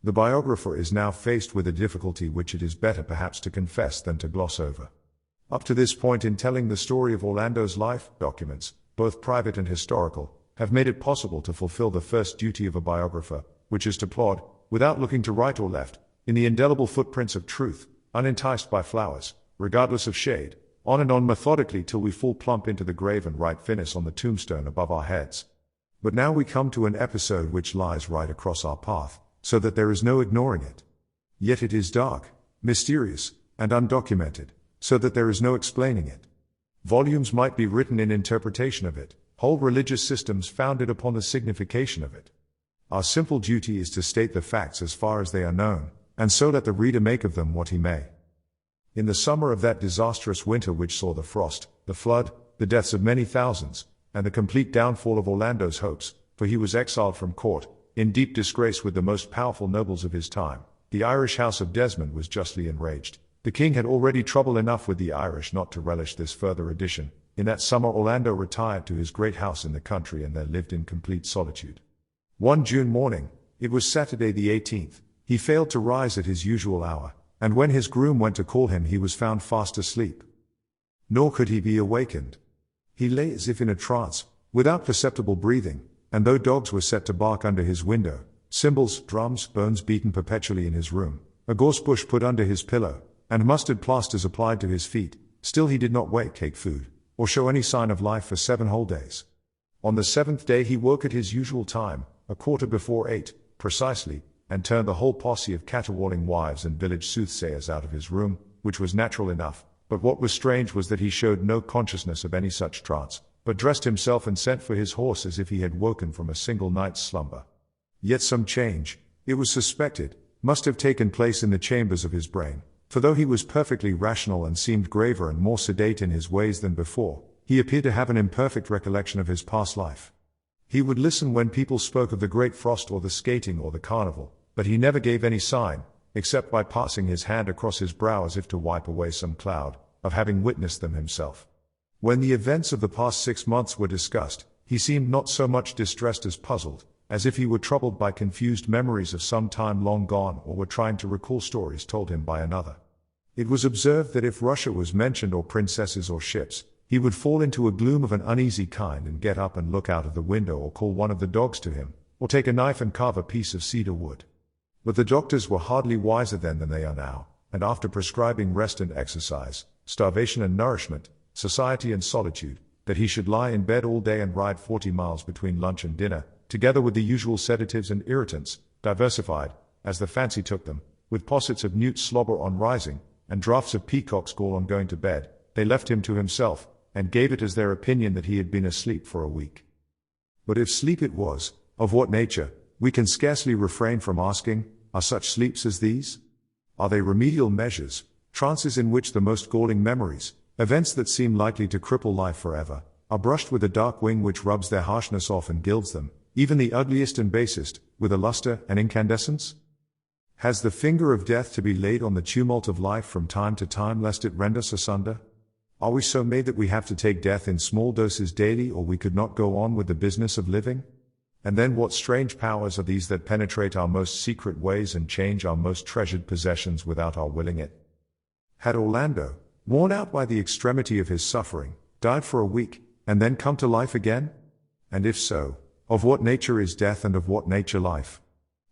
The biographer is now faced with a difficulty which it is better perhaps to confess than to gloss over. Up to this point in telling the story of Orlando's life, documents, both private and historical, have made it possible to fulfill the first duty of a biographer, which is to plod, without looking to right or left, in the indelible footprints of truth, unenticed by flowers, regardless of shade, on and on methodically till we fall plump into the grave and write finis on the tombstone above our heads. But now we come to an episode which lies right across our path, so that there is no ignoring it. Yet it is dark, mysterious, and undocumented, so that there is no explaining it. Volumes might be written in interpretation of it, whole religious systems founded upon the signification of it. Our simple duty is to state the facts as far as they are known, and so let the reader make of them what he may. In the summer of that disastrous winter which saw the frost, the flood, the deaths of many thousands, and the complete downfall of Orlando's hopes, for he was exiled from court, in deep disgrace with the most powerful nobles of his time, the Irish house of Desmond was justly enraged. The king had already trouble enough with the Irish not to relish this further addition. In that summer Orlando retired to his great house in the country and there lived in complete solitude. One June morning, it was Saturday the 18th, he failed to rise at his usual hour, and when his groom went to call him he was found fast asleep. Nor could he be awakened. He lay as if in a trance, without perceptible breathing, and though dogs were set to bark under his window, cymbals, drums, bones beaten perpetually in his room, a gorse bush put under his pillow, and mustard plasters applied to his feet, still he did not wake, take food, or show any sign of life for 7 whole days. On the 7th day he woke at his usual time, 8:15, precisely, and turned the whole posse of caterwauling wives and village soothsayers out of his room, which was natural enough, but what was strange was that he showed no consciousness of any such trance, but dressed himself and sent for his horse as if he had woken from a single night's slumber. Yet some change, it was suspected, must have taken place in the chambers of his brain, for though he was perfectly rational and seemed graver and more sedate in his ways than before, he appeared to have an imperfect recollection of his past life. He would listen when people spoke of the great frost or the skating or the carnival, but he never gave any sign, except by passing his hand across his brow as if to wipe away some cloud, of having witnessed them himself. When the events of the past 6 months were discussed, he seemed not so much distressed as puzzled, as if he were troubled by confused memories of some time long gone or were trying to recall stories told him by another. It was observed that if Russia was mentioned or princesses or ships, he would fall into a gloom of an uneasy kind and get up and look out of the window or call one of the dogs to him, or take a knife and carve a piece of cedar wood. But the doctors were hardly wiser then than they are now, and after prescribing rest and exercise, starvation and nourishment, society and solitude, that he should lie in bed all day and ride 40 miles between lunch and dinner, together with the usual sedatives and irritants, diversified, as the fancy took them, with possets of newt slobber on rising, and draughts of peacock's gall on going to bed, they left him to himself, and gave it as their opinion that he had been asleep for a week. But if sleep it was, of what nature, we can scarcely refrain from asking, are such sleeps as these? Are they remedial measures, trances in which the most galling memories, events that seem likely to cripple life forever, are brushed with a dark wing which rubs their harshness off and gilds them, even the ugliest and basest, with a lustre and incandescence? Has the finger of death to be laid on the tumult of life from time to time lest it rend us asunder? Are we so made that we have to take death in small doses daily or we could not go on with the business of living? And then what strange powers are these that penetrate our most secret ways and change our most treasured possessions without our willing it? Had Orlando, worn out by the extremity of his suffering, died for a week, and then come to life again? And if so, of what nature is death and of what nature life?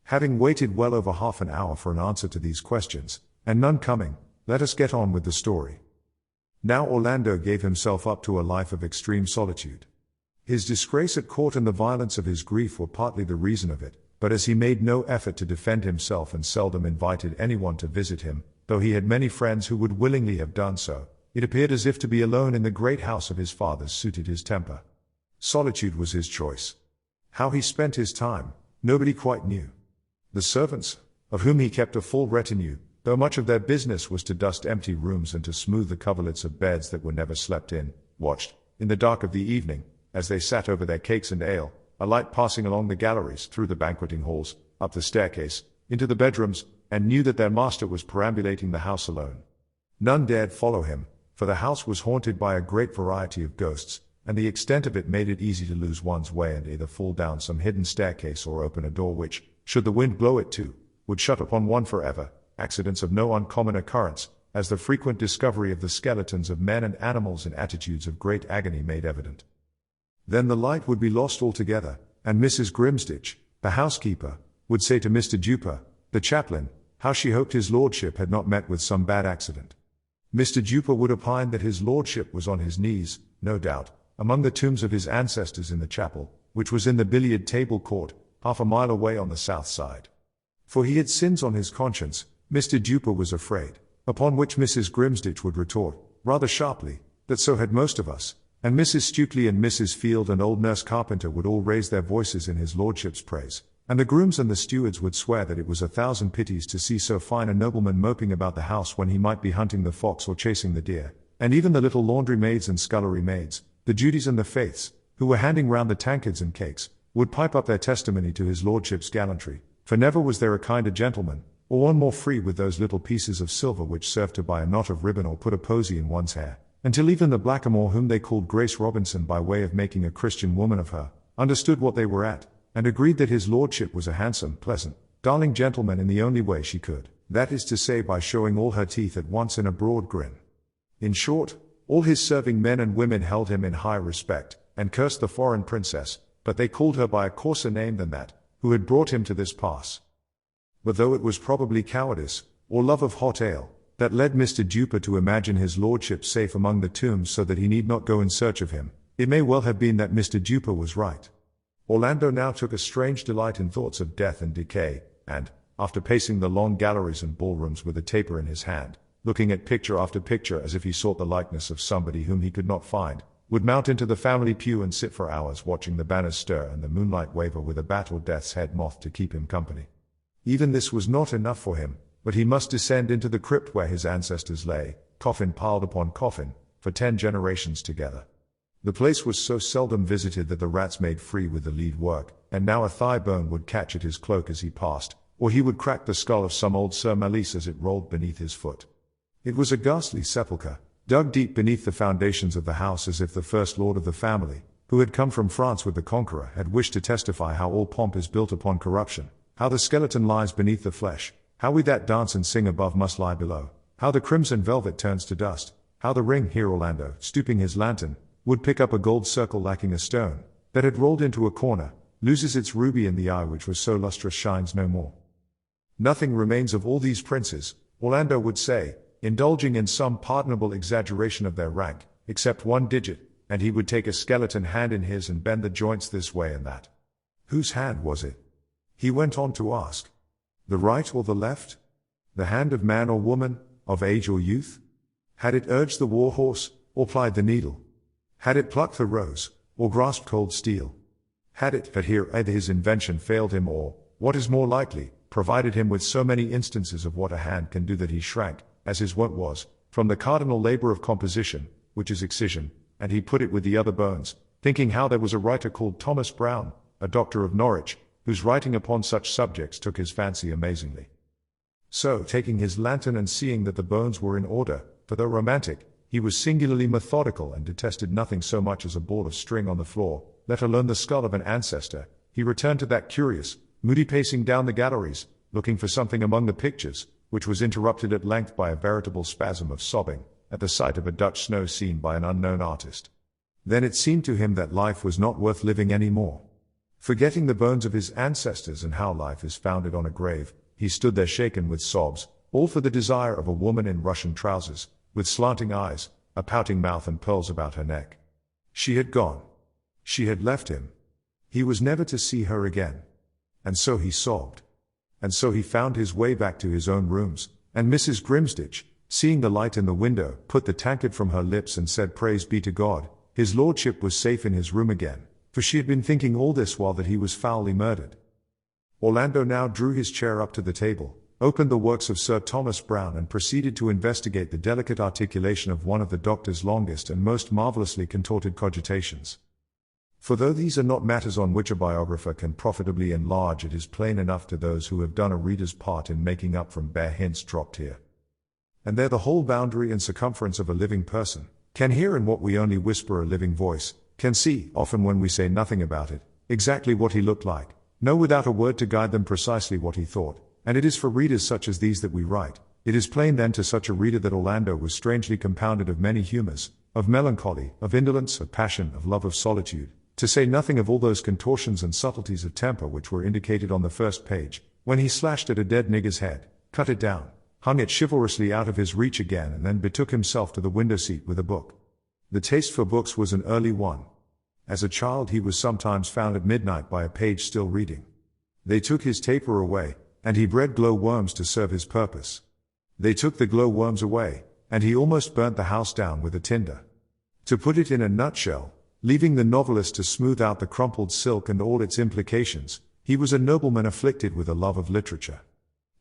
Having waited well over half an hour for an answer to these questions, and none coming, let us get on with the story. Now Orlando gave himself up to a life of extreme solitude. His disgrace at court and the violence of his grief were partly the reason of it, but as he made no effort to defend himself and seldom invited anyone to visit him, though he had many friends who would willingly have done so, it appeared as if to be alone in the great house of his fathers suited his temper. Solitude was his choice. How he spent his time, nobody quite knew. The servants, of whom he kept a full retinue, though much of their business was to dust empty rooms and to smooth the coverlets of beds that were never slept in, watched, in the dark of the evening, as they sat over their cakes and ale, a light passing along the galleries, through the banqueting halls, up the staircase, into the bedrooms, and knew that their master was perambulating the house alone. None dared follow him, for the house was haunted by a great variety of ghosts, and the extent of it made it easy to lose one's way and either fall down some hidden staircase or open a door which, should the wind blow it to, would shut upon one forever, accidents of no uncommon occurrence, as the frequent discovery of the skeletons of men and animals in attitudes of great agony made evident. Then the light would be lost altogether, and Mrs. Grimsditch, the housekeeper, would say to Mr. Duper, the chaplain, how she hoped his lordship had not met with some bad accident. Mr. Duper would opine that his lordship was on his knees, no doubt, among the tombs of his ancestors in the chapel, which was in the billiard table court, half a mile away on the south side. For he had sins on his conscience, Mr. Duper was afraid, upon which Mrs. Grimsditch would retort, rather sharply, that so had most of us, and Mrs. Stukeley and Mrs. Field and old Nurse Carpenter would all raise their voices in his lordship's praise, and the grooms and the stewards would swear that it was 1,000 pities to see so fine a nobleman moping about the house when he might be hunting the fox or chasing the deer, and even the little laundry maids and scullery maids, the Judies and the Faiths, who were handing round the tankards and cakes, would pipe up their testimony to his lordship's gallantry, for never was there a kinder gentleman, or one more free with those little pieces of silver which served to buy a knot of ribbon or put a posy in one's hair, until even the blackamoor whom they called Grace Robinson by way of making a Christian woman of her, understood what they were at, and agreed that his lordship was a handsome, pleasant, darling gentleman in the only way she could, that is to say by showing all her teeth at once in a broad grin. In short, all his serving men and women held him in high respect, and cursed the foreign princess, but they called her by a coarser name than that, who had brought him to this pass. But though it was probably cowardice, or love of hot ale, that led Mr. Duper to imagine his lordship safe among the tombs so that he need not go in search of him, it may well have been that Mr. Duper was right. Orlando now took a strange delight in thoughts of death and decay, and, after pacing the long galleries and ballrooms with a taper in his hand, looking at picture after picture as if he sought the likeness of somebody whom he could not find, would mount into the family pew and sit for hours watching the banners stir and the moonlight waver with a bat or death's head moth to keep him company. Even this was not enough for him, but he must descend into the crypt where his ancestors lay, coffin piled upon coffin, for 10 generations together. The place was so seldom visited that the rats made free with the lead work, and now a thigh bone would catch at his cloak as he passed, or he would crack the skull of some old Sir Malise as it rolled beneath his foot. It was a ghastly sepulchre, dug deep beneath the foundations of the house as if the first lord of the family, who had come from France with the Conqueror, had wished to testify how all pomp is built upon corruption, how the skeleton lies beneath the flesh, how we that dance and sing above must lie below, how the crimson velvet turns to dust, how the ring, here Orlando, stooping his lantern, would pick up a gold circle lacking a stone, that had rolled into a corner, loses its ruby in the eye which was so lustrous shines no more. Nothing remains of all these princes, Orlando would say, indulging in some pardonable exaggeration of their rank, except one digit, and he would take a skeleton hand in his and bend the joints this way and that. Whose hand was it? He went on to ask. The right or the left? The hand of man or woman, of age or youth? Had it urged the war horse, or plied the needle? Had it plucked the rose, or grasped cold steel? Had it, but here either his invention failed him or, what is more likely, provided him with so many instances of what a hand can do that he shrank, as his wont was, from the cardinal labor of composition, which is excision, and he put it with the other bones, thinking how there was a writer called Thomas Brown, a doctor of Norwich, whose writing upon such subjects took his fancy amazingly. So, taking his lantern and seeing that the bones were in order, for though romantic, he was singularly methodical and detested nothing so much as a ball of string on the floor, let alone the skull of an ancestor, he returned to that curious, moody pacing down the galleries, looking for something among the pictures, which was interrupted at length by a veritable spasm of sobbing, at the sight of a Dutch snow scene by an unknown artist. Then it seemed to him that life was not worth living any more. Forgetting the bones of his ancestors and how life is founded on a grave, he stood there shaken with sobs, all for the desire of a woman in Russian trousers, with slanting eyes, a pouting mouth and pearls about her neck. She had gone. She had left him. He was never to see her again. And so he sobbed. And so he found his way back to his own rooms, and Mrs. Grimsditch, seeing the light in the window, put the tankard from her lips and said, "Praise be to God, his lordship was safe in his room again," for she had been thinking all this while that he was foully murdered. Orlando now drew his chair up to the table, opened the works of Sir Thomas Browne and proceeded to investigate the delicate articulation of one of the doctor's longest and most marvellously contorted cogitations. For though these are not matters on which a biographer can profitably enlarge, it is plain enough to those who have done a reader's part in making up from bare hints dropped here and there the whole boundary and circumference of a living person, can hear in what we only whisper a living voice, can see, often when we say nothing about it, exactly what he looked like, know without a word to guide them precisely what he thought, And it is for readers such as these that we write. It is plain then to such a reader that Orlando was strangely compounded of many humours, of melancholy, of indolence, of passion, of love, of solitude, to say nothing of all those contortions and subtleties of temper which were indicated on the first page, when he slashed at a dead nigger's head, cut it down, hung it chivalrously out of his reach again, and then betook himself to the window seat with a book. The taste for books was an early one. As a child he was sometimes found at midnight by a page still reading. They took his taper away, and he bred glow-worms to serve his purpose. They took the glow-worms away, and he almost burnt the house down with a tinder. To put it in a nutshell, leaving the novelist to smooth out the crumpled silk and all its implications, he was a nobleman afflicted with a love of literature.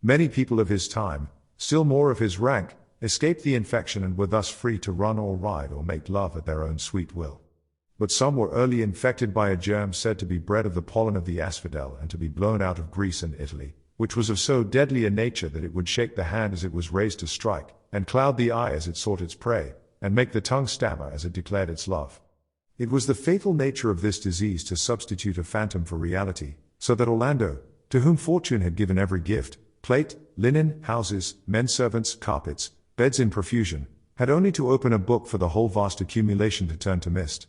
Many people of his time, still more of his rank, escaped the infection and were thus free to run or ride or make love at their own sweet will. But some were early infected by a germ said to be bred of the pollen of the asphodel and to be blown out of Greece and Italy, which was of so deadly a nature that it would shake the hand as it was raised to strike, and cloud the eye as it sought its prey, and make the tongue stammer as it declared its love. It was the fatal nature of this disease to substitute a phantom for reality, so that Orlando, to whom fortune had given every gift, plate, linen, houses, men-servants, carpets, beds in profusion, had only to open a book for the whole vast accumulation to turn to mist.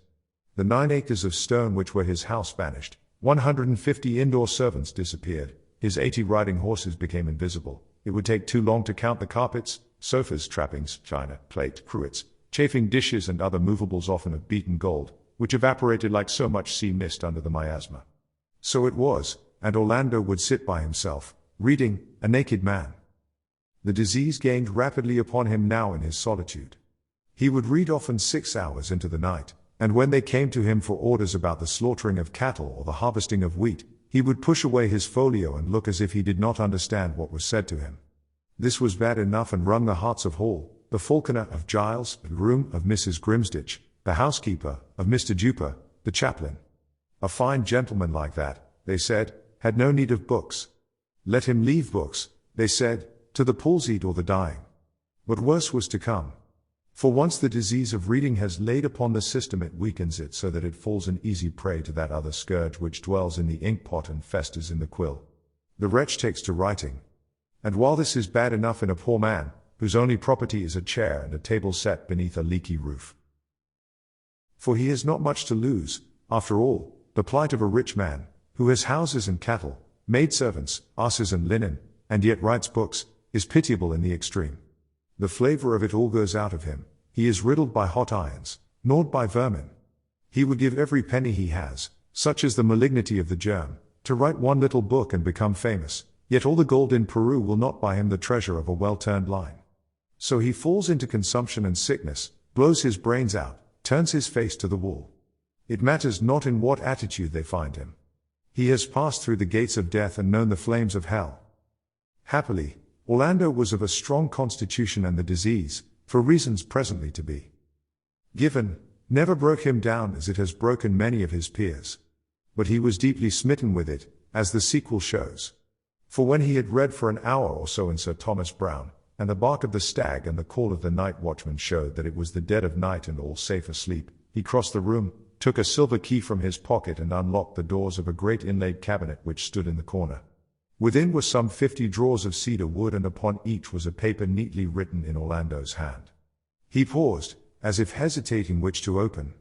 The 9 acres of stone which were his house vanished, 150 indoor servants disappeared, his 80 riding horses became invisible. It would take too long to count the carpets, sofas, trappings, china, plate, cruets, chafing dishes and other movables often of beaten gold, which evaporated like so much sea mist under the miasma. So it was, and Orlando would sit by himself, reading, a naked man. The disease gained rapidly upon him now in his solitude. He would read often 6 hours into the night, and when they came to him for orders about the slaughtering of cattle or the harvesting of wheat, he would push away his folio and look as if he did not understand what was said to him. This was bad enough and wrung the hearts of Hall, the falconer, of Giles, the groom, of Mrs. Grimsditch, the housekeeper, of Mr. Duper, the chaplain. A fine gentleman like that, they said, had no need of books. Let him leave books, they said, to the palsied or the dying. But worse was to come. For once the disease of reading has laid upon the system, it weakens it so that it falls an easy prey to that other scourge which dwells in the ink-pot and festers in the quill. The wretch takes to writing. And while this is bad enough in a poor man, whose only property is a chair and a table set beneath a leaky roof. For he has not much to lose, after all, the plight of a rich man, who has houses and cattle, maidservants, asses and linen, and yet writes books, is pitiable in the extreme. The flavor of it all goes out of him, he is riddled by hot irons, gnawed by vermin. He would give every penny he has, such is the malignity of the germ, to write one little book and become famous, yet all the gold in Peru will not buy him the treasure of a well-turned line. So he falls into consumption and sickness, blows his brains out, turns his face to the wall. It matters not in what attitude they find him. He has passed through the gates of death and known the flames of hell. Happily, Orlando was of a strong constitution, and the disease, for reasons presently to be given, never broke him down as it has broken many of his peers. But he was deeply smitten with it, as the sequel shows. For when he had read for an hour or so in Sir Thomas Browne, and the bark of the stag and the call of the night watchman showed that it was the dead of night and all safe asleep, he crossed the room, took a silver key from his pocket and unlocked the doors of a great inlaid cabinet which stood in the corner. Within were some 50 drawers of cedar wood, and upon each was a paper neatly written in Orlando's hand. He paused, as if hesitating which to open.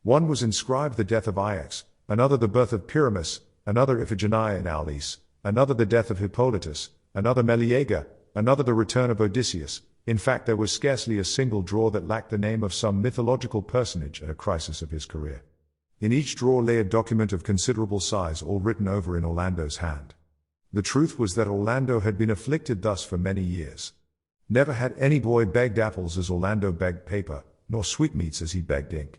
One was inscribed the death of Ajax, another the birth of Pyramus, another Iphigenia in Aulis, another the death of Hippolytus, another Meleager, another the return of Odysseus. In fact, there was scarcely a single drawer that lacked the name of some mythological personage at a crisis of his career. In each drawer lay a document of considerable size, all written over in Orlando's hand. The truth was that Orlando had been afflicted thus for many years. Never had any boy begged apples as Orlando begged paper, nor sweetmeats as he begged ink.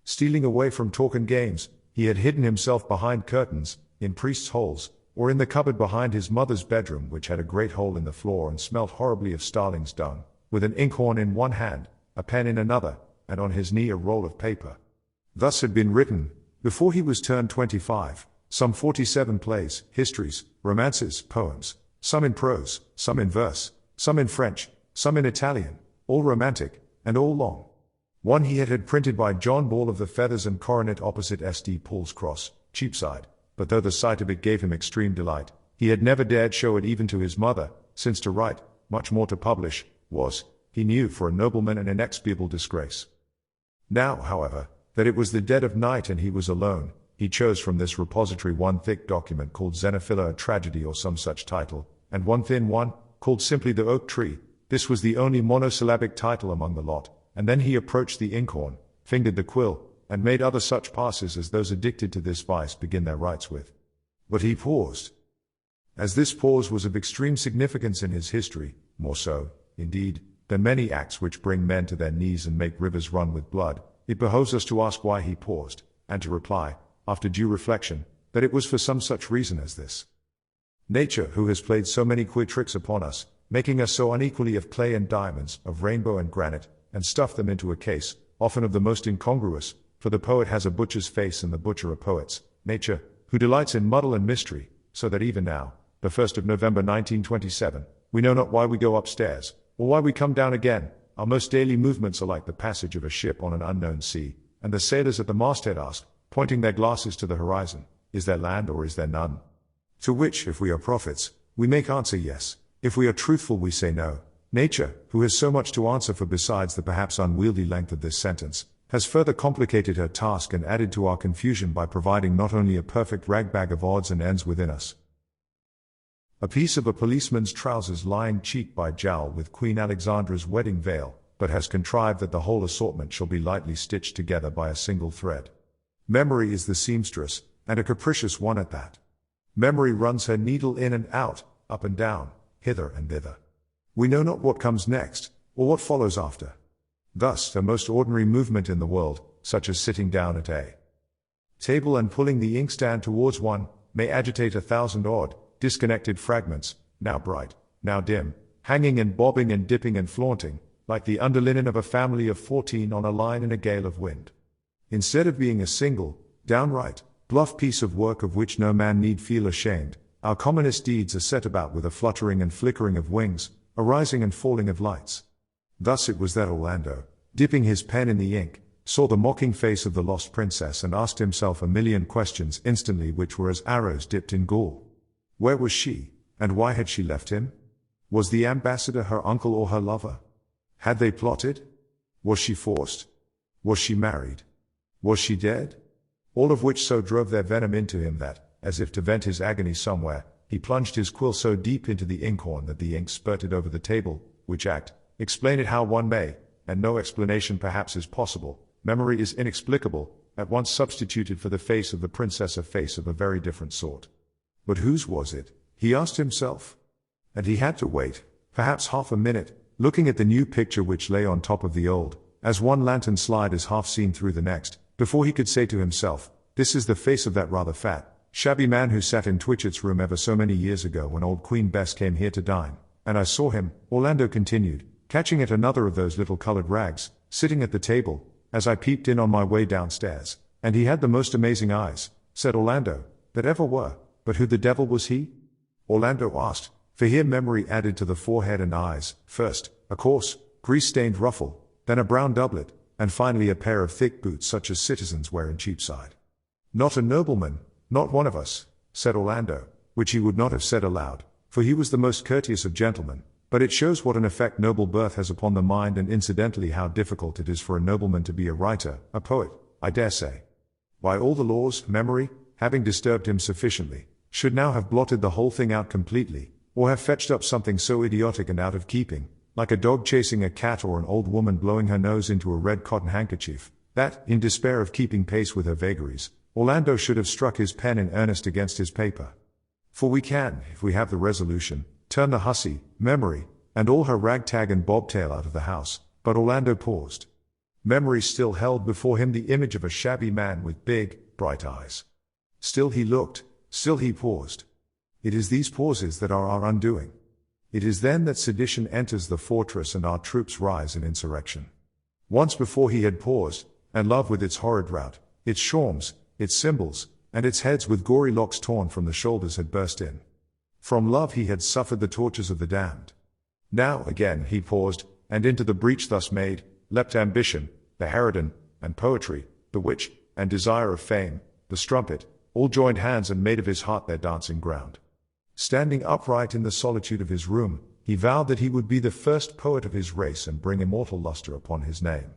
Stealing away from talk and games, he had hidden himself behind curtains, in priests' holes, or in the cupboard behind his mother's bedroom, which had a great hole in the floor and smelt horribly of starling's dung, with an inkhorn in one hand, a pen in another, and on his knee a roll of paper. Thus had been written, before he was turned 25, some 47 plays, histories, romances, poems, some in prose, some in verse, some in French, some in Italian, all romantic, and all long. One he had printed by John Ball of the Feathers and Coronet opposite St. Paul's Cross, Cheapside, but though the sight of it gave him extreme delight, he had never dared show it even to his mother, since to write, much more to publish, was, he knew, for a nobleman an inexpiable disgrace. Now, however, that it was the dead of night and he was alone, he chose from this repository one thick document called Xenophila, a tragedy or some such title, and one thin one, called simply the oak tree. This was the only monosyllabic title among the lot, and then he approached the inkhorn, fingered the quill, and made other such passes as those addicted to this vice begin their rites with. But he paused. As this pause was of extreme significance in his history, more so, indeed, than many acts which bring men to their knees and make rivers run with blood, it behoves us to ask why he paused, and to reply, after due reflection, that it was for some such reason as this. Nature, who has played so many queer tricks upon us, making us so unequally of clay and diamonds, of rainbow and granite, and stuffed them into a case, often of the most incongruous, for the poet has a butcher's face and the butcher a poet's, nature, who delights in muddle and mystery, so that even now, the 1st of November 1927, we know not why we go upstairs, or why we come down again. Our most daily movements are like the passage of a ship on an unknown sea, and the sailors at the masthead ask, pointing their glasses to the horizon, is there land or is there none? To which, if we are prophets, we make answer yes. If we are truthful, we say no. Nature, who has so much to answer for besides the perhaps unwieldy length of this sentence, has further complicated her task and added to our confusion by providing not only a perfect ragbag of odds and ends within us, a piece of a policeman's trousers lying cheek by jowl with Queen Alexandra's wedding veil, but has contrived that the whole assortment shall be lightly stitched together by a single thread. Memory is the seamstress, and a capricious one at that. Memory runs her needle in and out, up and down, hither and thither. We know not what comes next, or what follows after. Thus, a most ordinary movement in the world, such as sitting down at a table and pulling the inkstand towards one, may agitate 1,000 odd, disconnected fragments, now bright, now dim, hanging and bobbing and dipping and flaunting, like the underlinen of a family of 14 on a line in a gale of wind. Instead of being a single, downright, bluff piece of work of which no man need feel ashamed, our commonest deeds are set about with a fluttering and flickering of wings, a rising and falling of lights. Thus it was that Orlando, dipping his pen in the ink, saw the mocking face of the lost princess and asked himself a million questions instantly which were as arrows dipped in gall. Where was she, and why had she left him? Was the ambassador her uncle or her lover? Had they plotted? Was she forced? Was she married? Was she dead? All of which so drove their venom into him that, as if to vent his agony somewhere, he plunged his quill so deep into the inkhorn that the ink spurted over the table, which act, explain it how one may, and no explanation perhaps is possible. Memory is inexplicable, at once substituted for the face of the princess a face of a very different sort. But whose was it, he asked himself? And he had to wait, perhaps half a minute, looking at the new picture which lay on top of the old, as one lantern slide is half seen through the next, before he could say to himself, this is the face of that rather fat, shabby man who sat in Twitchett's room ever so many years ago when old Queen Bess came here to dine, and I saw him, Orlando continued, catching at another of those little colored rags, sitting at the table, as I peeped in on my way downstairs, and he had the most amazing eyes, said Orlando, that ever were. But who the devil was he? Orlando asked, for here memory added to the forehead and eyes, first, a coarse, grease-stained ruffle, then a brown doublet, and finally a pair of thick boots such as citizens wear in Cheapside. Not a nobleman, not one of us, said Orlando, which he would not have said aloud, for he was the most courteous of gentlemen, but it shows what an effect noble birth has upon the mind and incidentally how difficult it is for a nobleman to be a writer, a poet, I dare say. By all the laws, memory, having disturbed him sufficiently, should now have blotted the whole thing out completely, or have fetched up something so idiotic and out of keeping, like a dog chasing a cat or an old woman blowing her nose into a red cotton handkerchief, that, in despair of keeping pace with her vagaries, Orlando should have struck his pen in earnest against his paper. For we can, if we have the resolution, turn the hussy, memory, and all her ragtag and bobtail out of the house, but Orlando paused. Memory still held before him the image of a shabby man with big, bright eyes. Still he looked, still he paused. It is these pauses that are our undoing. It is then that sedition enters the fortress and our troops rise in insurrection. Once before he had paused, and love with its horrid rout, its shawms, its cymbals, and its heads with gory locks torn from the shoulders had burst in. From love he had suffered the tortures of the damned. Now again he paused, and into the breach thus made, leapt ambition, the harridan, and poetry, the witch, and desire of fame, the strumpet, all joined hands and made of his heart their dancing ground. Standing upright in the solitude of his room, he vowed that he would be the first poet of his race and bring immortal luster upon his name.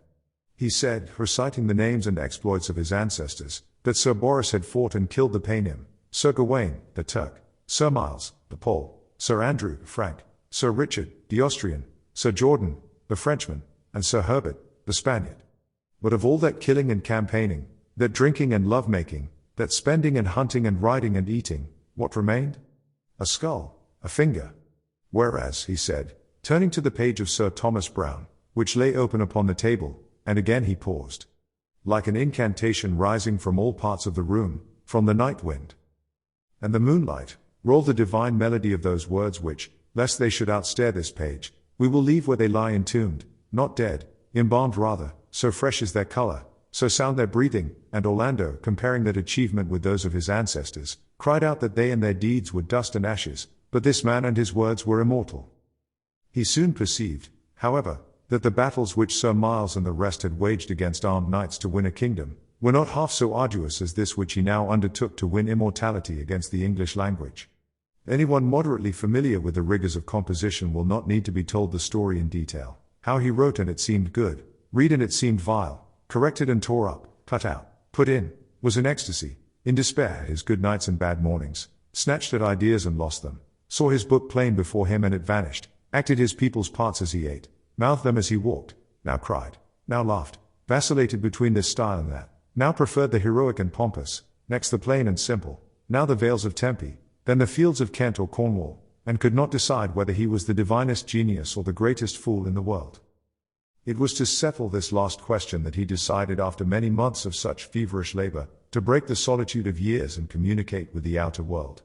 He said, reciting the names and exploits of his ancestors, that Sir Boris had fought and killed the Paynim, Sir Gawain, the Turk, Sir Miles, the Pole, Sir Andrew, the Frank, Sir Richard, the Austrian, Sir Jordan, the Frenchman, and Sir Herbert, the Spaniard. But of all that killing and campaigning, that drinking and love-making, that spending and hunting and riding and eating, what remained? A skull, a finger. Whereas, he said, turning to the page of Sir Thomas Browne, which lay open upon the table, and again he paused. Like an incantation rising from all parts of the room, from the night wind and the moonlight, rolled the divine melody of those words which, lest they should outstare this page, we will leave where they lie entombed, not dead, embalmed rather, so fresh is their color, so sound their breathing, and Orlando, comparing that achievement with those of his ancestors, cried out that they and their deeds were dust and ashes, but this man and his words were immortal. He soon perceived, however, that the battles which Sir Miles and the rest had waged against armed knights to win a kingdom, were not half so arduous as this which he now undertook to win immortality against the English language. Anyone moderately familiar with the rigors of composition will not need to be told the story in detail, how he wrote and it seemed good, read and it seemed vile, corrected and tore up, cut out, put in, was in ecstasy, in despair at his good nights and bad mornings, snatched at ideas and lost them, saw his book plain before him and it vanished, acted his people's parts as he ate, mouthed them as he walked, now cried, now laughed, vacillated between this style and that, now preferred the heroic and pompous, next the plain and simple, now the vales of Tempe, then the fields of Kent or Cornwall, and could not decide whether he was the divinest genius or the greatest fool in the world. It was to settle this last question that he decided, after many months of such feverish labor, to break the solitude of years and communicate with the outer world.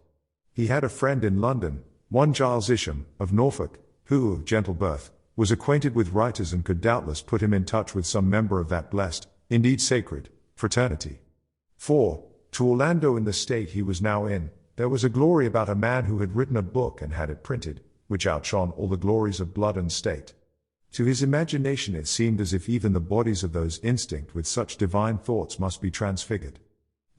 He had a friend in London, one Giles Isham, of Norfolk, who, of gentle birth, was acquainted with writers and could doubtless put him in touch with some member of that blessed, indeed sacred, fraternity. For, to Orlando in the state he was now in, there was a glory about a man who had written a book and had it printed, which outshone all the glories of blood and state. To his imagination it seemed as if even the bodies of those instinct with such divine thoughts must be transfigured.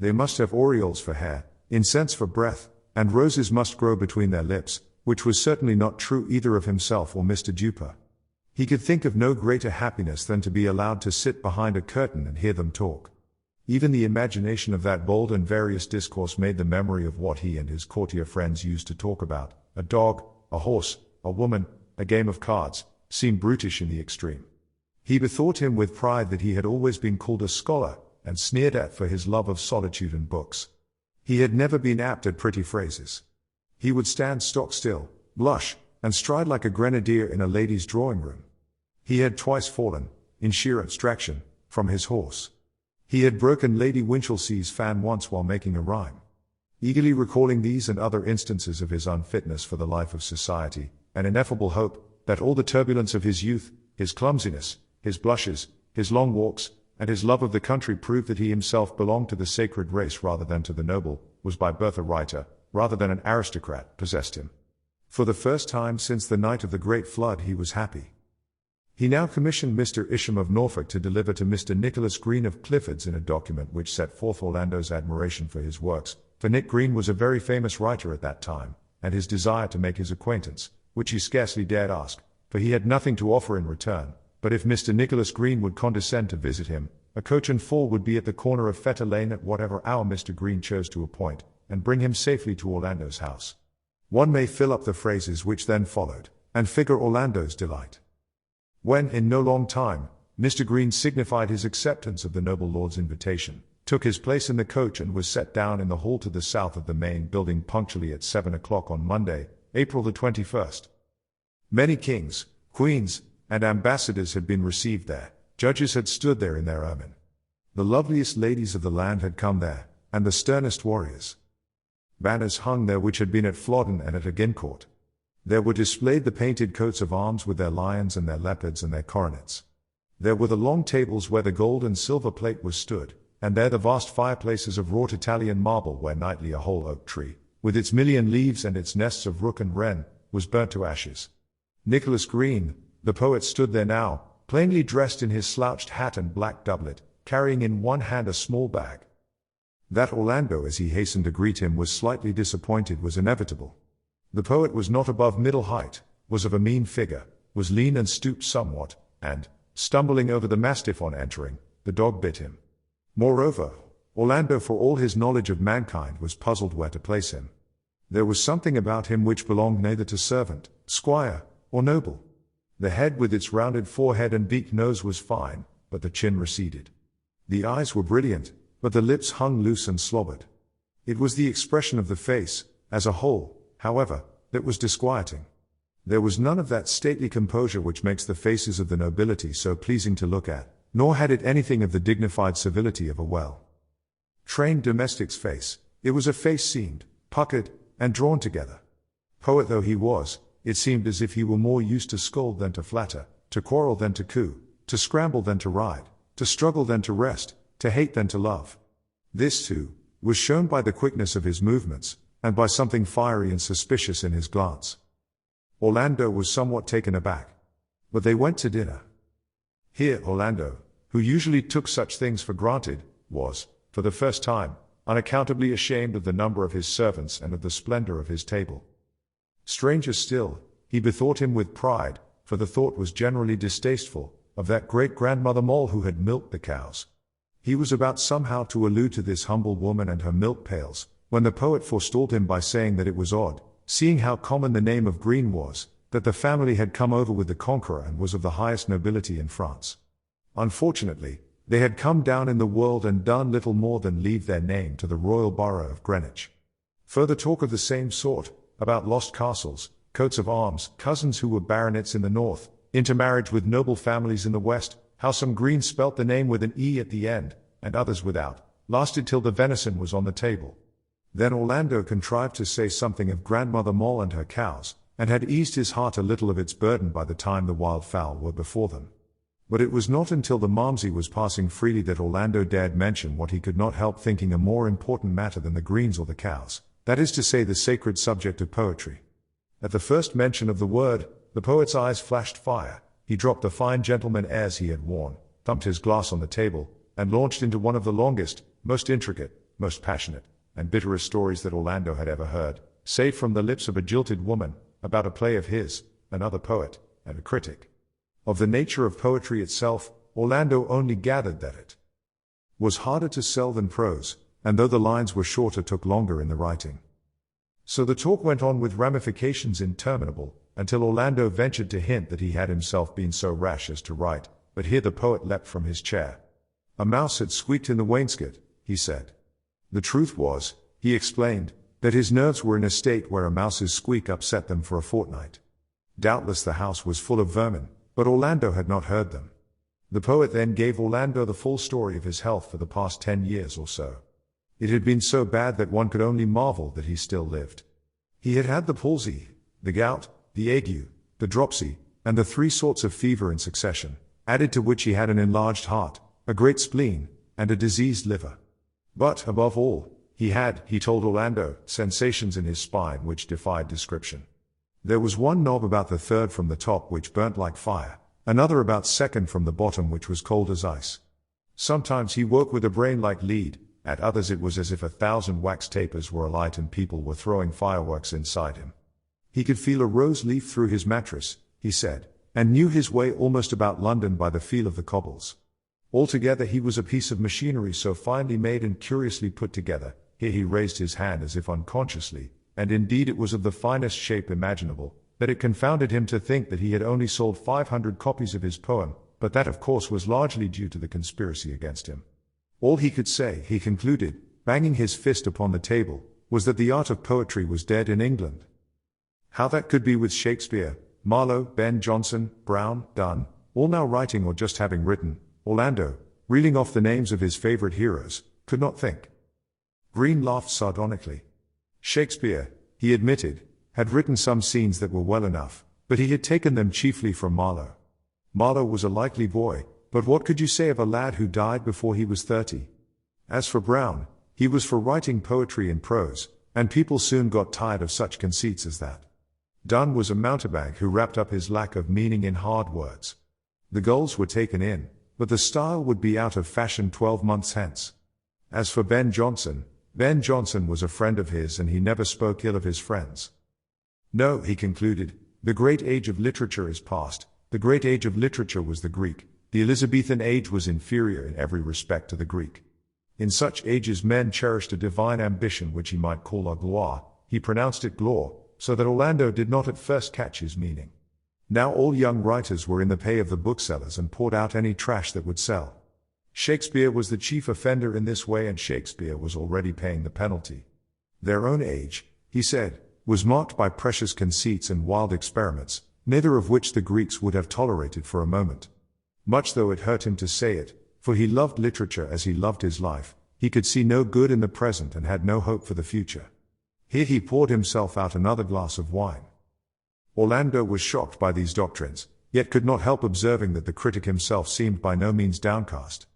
They must have aureoles for hair, incense for breath, and roses must grow between their lips, which was certainly not true either of himself or Mr. Duper. He could think of no greater happiness than to be allowed to sit behind a curtain and hear them talk. Even the imagination of that bold and various discourse made the memory of what he and his courtier friends used to talk about, a dog, a horse, a woman, a game of cards, seem brutish in the extreme. He bethought him with pride that he had always been called a scholar, and sneered at for his love of solitude and books. He had never been apt at pretty phrases. He would stand stock still, blush, and stride like a grenadier in a lady's drawing-room. He had twice fallen, in sheer abstraction, from his horse. He had broken Lady Winchelsea's fan once while making a rhyme. Eagerly recalling these and other instances of his unfitness for the life of society, an ineffable hope, that all the turbulence of his youth, his clumsiness, his blushes, his long walks, and his love of the country proved that he himself belonged to the sacred race rather than to the noble, was by birth a writer, rather than an aristocrat, possessed him. For the first time since the night of the great flood he was happy. He now commissioned Mr. Isham of Norfolk to deliver to Mr. Nicholas Green of Clifford's in a document which set forth Orlando's admiration for his works, for Nick Green was a very famous writer at that time, and his desire to make his acquaintance, which he scarcely dared ask, for he had nothing to offer in return, but if Mr. Nicholas Green would condescend to visit him, a coach and four would be at the corner of Fetter Lane at whatever hour Mr. Green chose to appoint, and bring him safely to Orlando's house. One may fill up the phrases which then followed, and figure Orlando's delight. When, in no long time, Mr. Green signified his acceptance of the noble lord's invitation, took his place in the coach and was set down in the hall to the south of the main building punctually at 7 o'clock on Monday, April the 21st. Many kings, queens, and ambassadors had been received there, judges had stood there in their ermine. The loveliest ladies of the land had come there, and the sternest warriors. Banners hung there which had been at Flodden and at Agincourt. There were displayed the painted coats of arms with their lions and their leopards and their coronets. There were the long tables where the gold and silver plate was stood, and there the vast fireplaces of wrought Italian marble where nightly a whole oak tree, with its million leaves and its nests of rook and wren, was burnt to ashes. Nicholas Green, the poet, stood there now, plainly dressed in his slouched hat and black doublet, carrying in one hand a small bag. That Orlando, as he hastened to greet him, was slightly disappointed was inevitable. The poet was not above middle height, was of a mean figure, was lean and stooped somewhat, and, stumbling over the mastiff on entering, the dog bit him. Moreover, Orlando, for all his knowledge of mankind, was puzzled where to place him. There was something about him which belonged neither to servant, squire, or noble. The head with its rounded forehead and beaked nose was fine, but the chin receded. The eyes were brilliant, but the lips hung loose and slobbered. It was the expression of the face, as a whole, however, that was disquieting. There was none of that stately composure which makes the faces of the nobility so pleasing to look at, nor had it anything of the dignified civility of a well-trained domestic's face. It was a face seamed, puckered, and drawn together. Poet though he was, it seemed as if he were more used to scold than to flatter, to quarrel than to coo, to scramble than to ride, to struggle than to rest, to hate than to love. This, too, was shown by the quickness of his movements, and by something fiery and suspicious in his glance. Orlando was somewhat taken aback. But they went to dinner. Here Orlando, who usually took such things for granted, was, for the first time, unaccountably ashamed of the number of his servants and of the splendor of his table. Stranger still, he bethought him with pride, for the thought was generally distasteful, of that great-grandmother Moll who had milked the cows. He was about somehow to allude to this humble woman and her milk pails, when the poet forestalled him by saying that it was odd, seeing how common the name of Green was, that the family had come over with the Conqueror and was of the highest nobility in France. Unfortunately, they had come down in the world and done little more than leave their name to the royal borough of Greenwich. Further talk of the same sort, about lost castles, coats of arms, cousins who were baronets in the north, intermarriage with noble families in the west, how some Green spelt the name with an E at the end, and others without, lasted till the venison was on the table. Then Orlando contrived to say something of Grandmother Moll and her cows, and had eased his heart a little of its burden by the time the wild fowl were before them. But it was not until the Malmsey was passing freely that Orlando dared mention what he could not help thinking a more important matter than the greens or the cows, that is to say, the sacred subject of poetry. At the first mention of the word, the poet's eyes flashed fire. He dropped the fine gentleman airs he had worn, thumped his glass on the table, and launched into one of the longest, most intricate, most passionate, and bitterest stories that Orlando had ever heard, save from the lips of a jilted woman, about a play of his, another poet, and a critic. Of the nature of poetry itself, Orlando only gathered that it was harder to sell than prose, and though the lines were shorter, took longer in the writing. So the talk went on with ramifications interminable, until Orlando ventured to hint that he had himself been so rash as to write, but here the poet leapt from his chair. A mouse had squeaked in the wainscot, he said. The truth was, he explained, that his nerves were in a state where a mouse's squeak upset them for a fortnight. Doubtless the house was full of vermin, but Orlando had not heard them. The poet then gave Orlando the full story of his health for the past 10 years or so. It had been so bad that one could only marvel that he still lived. He had had the palsy, the gout, the ague, the dropsy, and the 3 sorts of fever in succession, added to which he had an enlarged heart, a great spleen, and a diseased liver. But, above all, he had, he told Orlando, sensations in his spine which defied description. There was one knob about the third from the top which burnt like fire, another about second from the bottom which was cold as ice. Sometimes he woke with a brain like lead, at others it was as if 1,000 wax tapers were alight and people were throwing fireworks inside him. He could feel a rose leaf through his mattress, he said, and knew his way almost about London by the feel of the cobbles. Altogether he was a piece of machinery so finely made and curiously put together. Here he raised his hand as if unconsciously, and indeed it was of the finest shape imaginable, that it confounded him to think that he had only sold 500 copies of his poem, but that of course was largely due to the conspiracy against him. All he could say, he concluded, banging his fist upon the table, was that the art of poetry was dead in England. How that could be with Shakespeare, Marlowe, Ben Jonson, Browne, Donne, all now writing or just having written, Orlando, reeling off the names of his favorite heroes, could not think. Green laughed sardonically. Shakespeare, he admitted, had written some scenes that were well enough, but he had taken them chiefly from Marlowe. Marlowe was a likely boy, but what could you say of a lad who died before he was 30? As for Browne, he was for writing poetry in prose, and people soon got tired of such conceits as that. Donne was a mountebank who wrapped up his lack of meaning in hard words. The gulls were taken in, but the style would be out of fashion 12 months hence. As for Ben Jonson was a friend of his and he never spoke ill of his friends. No, he concluded, the great age of literature is past. The great age of literature was the Greek. The Elizabethan age was inferior in every respect to the Greek. In such ages men cherished a divine ambition which he might call a gloire. He pronounced it glore, so that Orlando did not at first catch his meaning. Now all young writers were in the pay of the booksellers and poured out any trash that would sell. Shakespeare was the chief offender in this way, and Shakespeare was already paying the penalty. Their own age, he said, was marked by precious conceits and wild experiments, neither of which the Greeks would have tolerated for a moment. Much though it hurt him to say it, for he loved literature as he loved his life, he could see no good in the present and had no hope for the future. Here he poured himself out another glass of wine. Orlando was shocked by these doctrines, yet could not help observing that the critic himself seemed by no means downcast.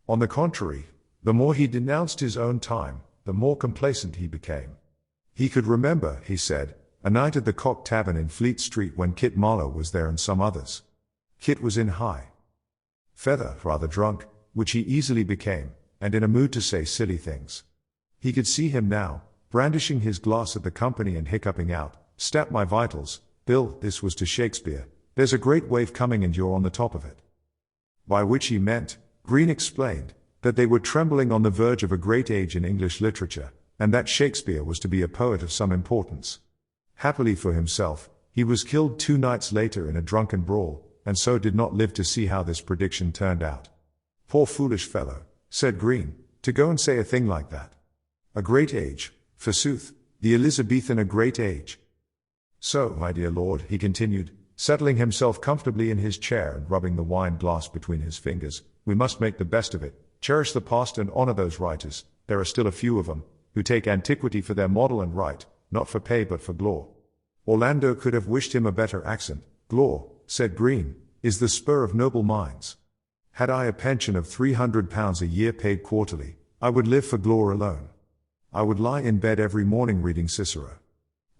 On the contrary, the more he denounced his own time, the more complacent he became. He could remember, he said, a night at the Cock Tavern in Fleet Street when Kit Marlowe was there and some others. Kit was in high feather, rather drunk, which he easily became, and in a mood to say silly things. He could see him now, brandishing his glass at the company and hiccuping out, "Stab my vitals, Bill," this was to Shakespeare, "there's a great wave coming and you're on the top of it." By which he meant, Green explained, that they were trembling on the verge of a great age in English literature, and that Shakespeare was to be a poet of some importance. Happily for himself, he was killed 2 nights later in a drunken brawl, and so did not live to see how this prediction turned out. "Poor foolish fellow," said Green, "to go and say a thing like that. A great age, forsooth, the Elizabethan a great age. So, my dear lord," he continued, settling himself comfortably in his chair and rubbing the wine glass between his fingers, "we must make the best of it, cherish the past and honor those writers, there are still a few of them, who take antiquity for their model and write, not for pay but for glore." Orlando could have wished him a better accent. "Glore," said Green, "is the spur of noble minds. Had I a pension of £300 a year paid quarterly, I would live for glore alone. I would lie in bed every morning reading Cicero.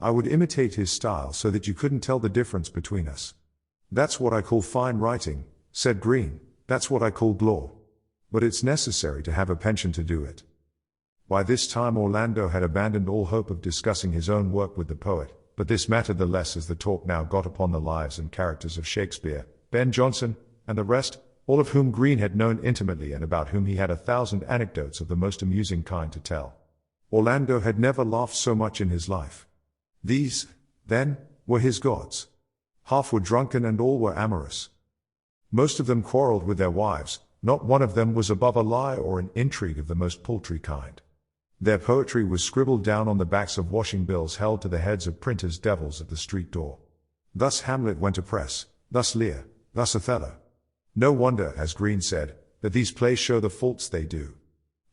I would imitate his style so that you couldn't tell the difference between us. That's what I call fine writing," said Green, "that's what I call glore. But it's necessary to have a pension to do it." By this time Orlando had abandoned all hope of discussing his own work with the poet, but this mattered the less as the talk now got upon the lives and characters of Shakespeare, Ben Jonson, and the rest, all of whom Green had known intimately and about whom he had 1,000 anecdotes of the most amusing kind to tell. Orlando had never laughed so much in his life. These, then, were his gods. Half were drunken and all were amorous. Most of them quarreled with their wives, not one of them was above a lie or an intrigue of the most paltry kind. Their poetry was scribbled down on the backs of washing bills held to the heads of printers' devils at the street door. Thus Hamlet went to press, thus Lear, thus Othello. No wonder, as Green said, that these plays show the faults they do.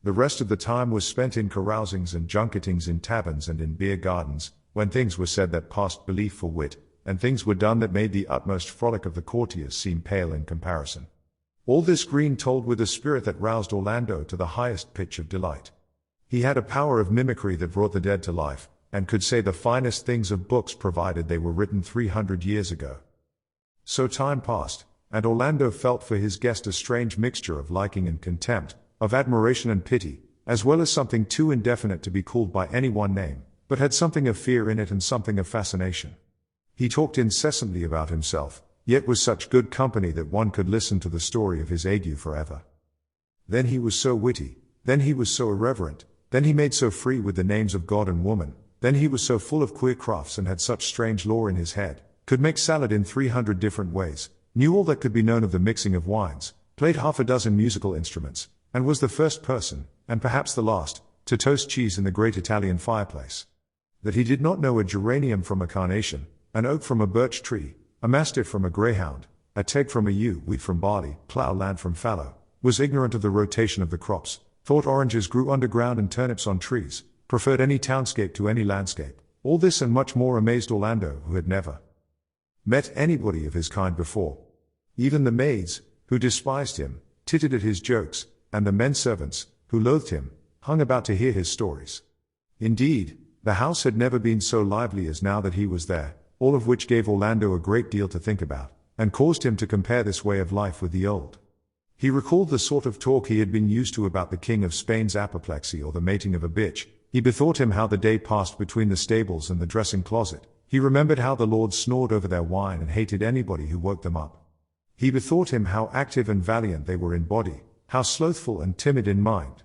The rest of the time was spent in carousings and junketings in taverns and in beer gardens, when things were said that passed belief for wit, and things were done that made the utmost frolic of the courtiers seem pale in comparison. All this Green told with a spirit that roused Orlando to the highest pitch of delight. He had a power of mimicry that brought the dead to life, and could say the finest things of books provided they were written 300 years ago. So time passed, and Orlando felt for his guest a strange mixture of liking and contempt, of admiration and pity, as well as something too indefinite to be called by any one name, but had something of fear in it and something of fascination. He talked incessantly about himself, yet was such good company that one could listen to the story of his ague forever. Then he was so witty, then he was so irreverent, then he made so free with the names of God and woman, then he was so full of queer crafts and had such strange lore in his head, could make salad in 300 different ways, knew all that could be known of the mixing of wines, played 6 musical instruments, and was the first person, and perhaps the last, to toast cheese in the great Italian fireplace. That he did not know a geranium from a carnation, an oak from a birch tree, a mastiff from a greyhound, a teg from a ewe, wheat from barley, plough land from fallow, was ignorant of the rotation of the crops, thought oranges grew underground and turnips on trees, preferred any townscape to any landscape. All this and much more amazed Orlando, who had never met anybody of his kind before. Even the maids, who despised him, tittered at his jokes, and the men-servants, who loathed him, hung about to hear his stories. Indeed, the house had never been so lively as now that he was there, all of which gave Orlando a great deal to think about, and caused him to compare this way of life with the old. He recalled the sort of talk he had been used to about the King of Spain's apoplexy or the mating of a bitch. He bethought him how the day passed between the stables and the dressing closet. He remembered how the lords snored over their wine and hated anybody who woke them up. He bethought him how active and valiant they were in body, how slothful and timid in mind.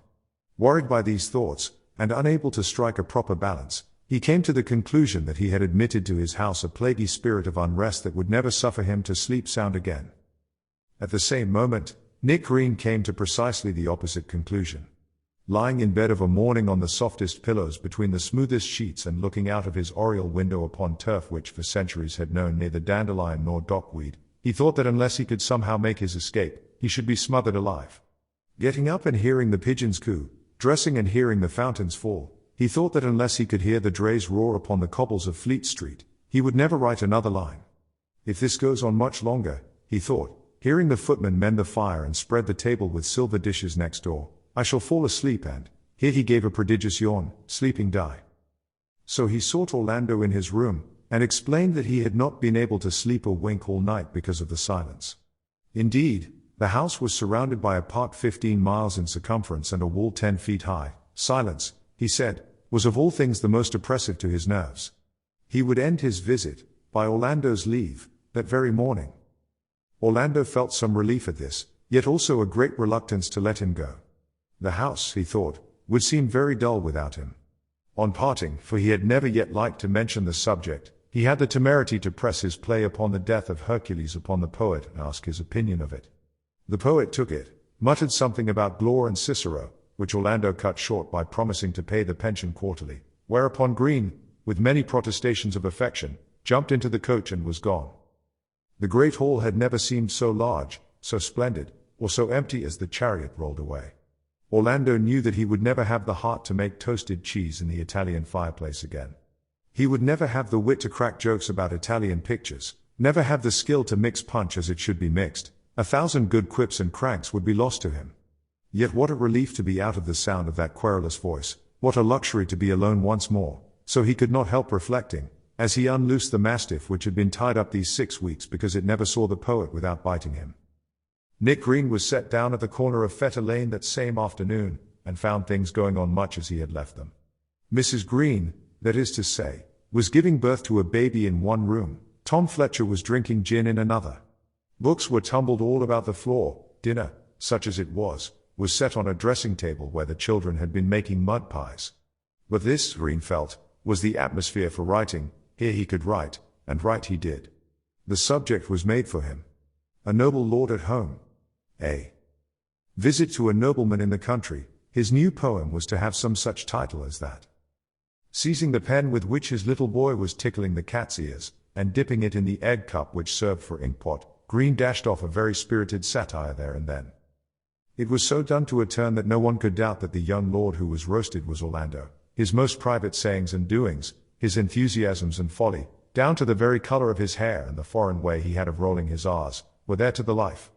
Worried by these thoughts, and unable to strike a proper balance, he came to the conclusion that he had admitted to his house a plaguey spirit of unrest that would never suffer him to sleep sound again. At the same moment, Nick Green came to precisely the opposite conclusion. Lying in bed of a morning on the softest pillows between the smoothest sheets and looking out of his oriel window upon turf which for centuries had known neither dandelion nor dockweed, he thought that unless he could somehow make his escape, he should be smothered alive. Getting up and hearing the pigeons coo, dressing and hearing the fountains fall, he thought that unless he could hear the drays roar upon the cobbles of Fleet Street, he would never write another line. If this goes on much longer, he thought, hearing the footman mend the fire and spread the table with silver dishes next door, I shall fall asleep and, here he gave a prodigious yawn, sleeping die. So he sought Orlando in his room, and explained that he had not been able to sleep a wink all night because of the silence. Indeed, the house was surrounded by a park 15 miles in circumference and a wall 10 feet high. Silence, he said, was of all things the most oppressive to his nerves. He would end his visit, by Orlando's leave, that very morning. Orlando felt some relief at this, yet also a great reluctance to let him go. The house, he thought, would seem very dull without him. On parting, for he had never yet liked to mention the subject, he had the temerity to press his play upon the death of Hercules upon the poet and ask his opinion of it. The poet took it, muttered something about Glor and Cicero, which Orlando cut short by promising to pay the pension quarterly, whereupon Green, with many protestations of affection, jumped into the coach and was gone. The great hall had never seemed so large, so splendid, or so empty as the chariot rolled away. Orlando knew that he would never have the heart to make toasted cheese in the Italian fireplace again. He would never have the wit to crack jokes about Italian pictures, never have the skill to mix punch as it should be mixed. 1,000 good quips and cranks would be lost to him. Yet what a relief to be out of the sound of that querulous voice, what a luxury to be alone once more, so he could not help reflecting, as he unloosed the mastiff which had been tied up these 6 weeks because it never saw the poet without biting him. Nick Green was set down at the corner of Fetter Lane that same afternoon, and found things going on much as he had left them. Mrs. Green, that is to say, was giving birth to a baby in one room, Tom Fletcher was drinking gin in another. Books were tumbled all about the floor, dinner, such as it was set on a dressing table where the children had been making mud pies. But this, Green felt, was the atmosphere for writing. Here he could write, and write he did. The subject was made for him. A noble lord at home. A visit to a nobleman in the country. His new poem was to have some such title as that. Seizing the pen with which his little boy was tickling the cat's ears, and dipping it in the egg cup which served for inkpot, Green dashed off a very spirited satire there and then. It was so done to a turn that no one could doubt that the young lord who was roasted was Orlando. His most private sayings and doings, his enthusiasms and folly, down to the very color of his hair and the foreign way he had of rolling his R's, were there to the life.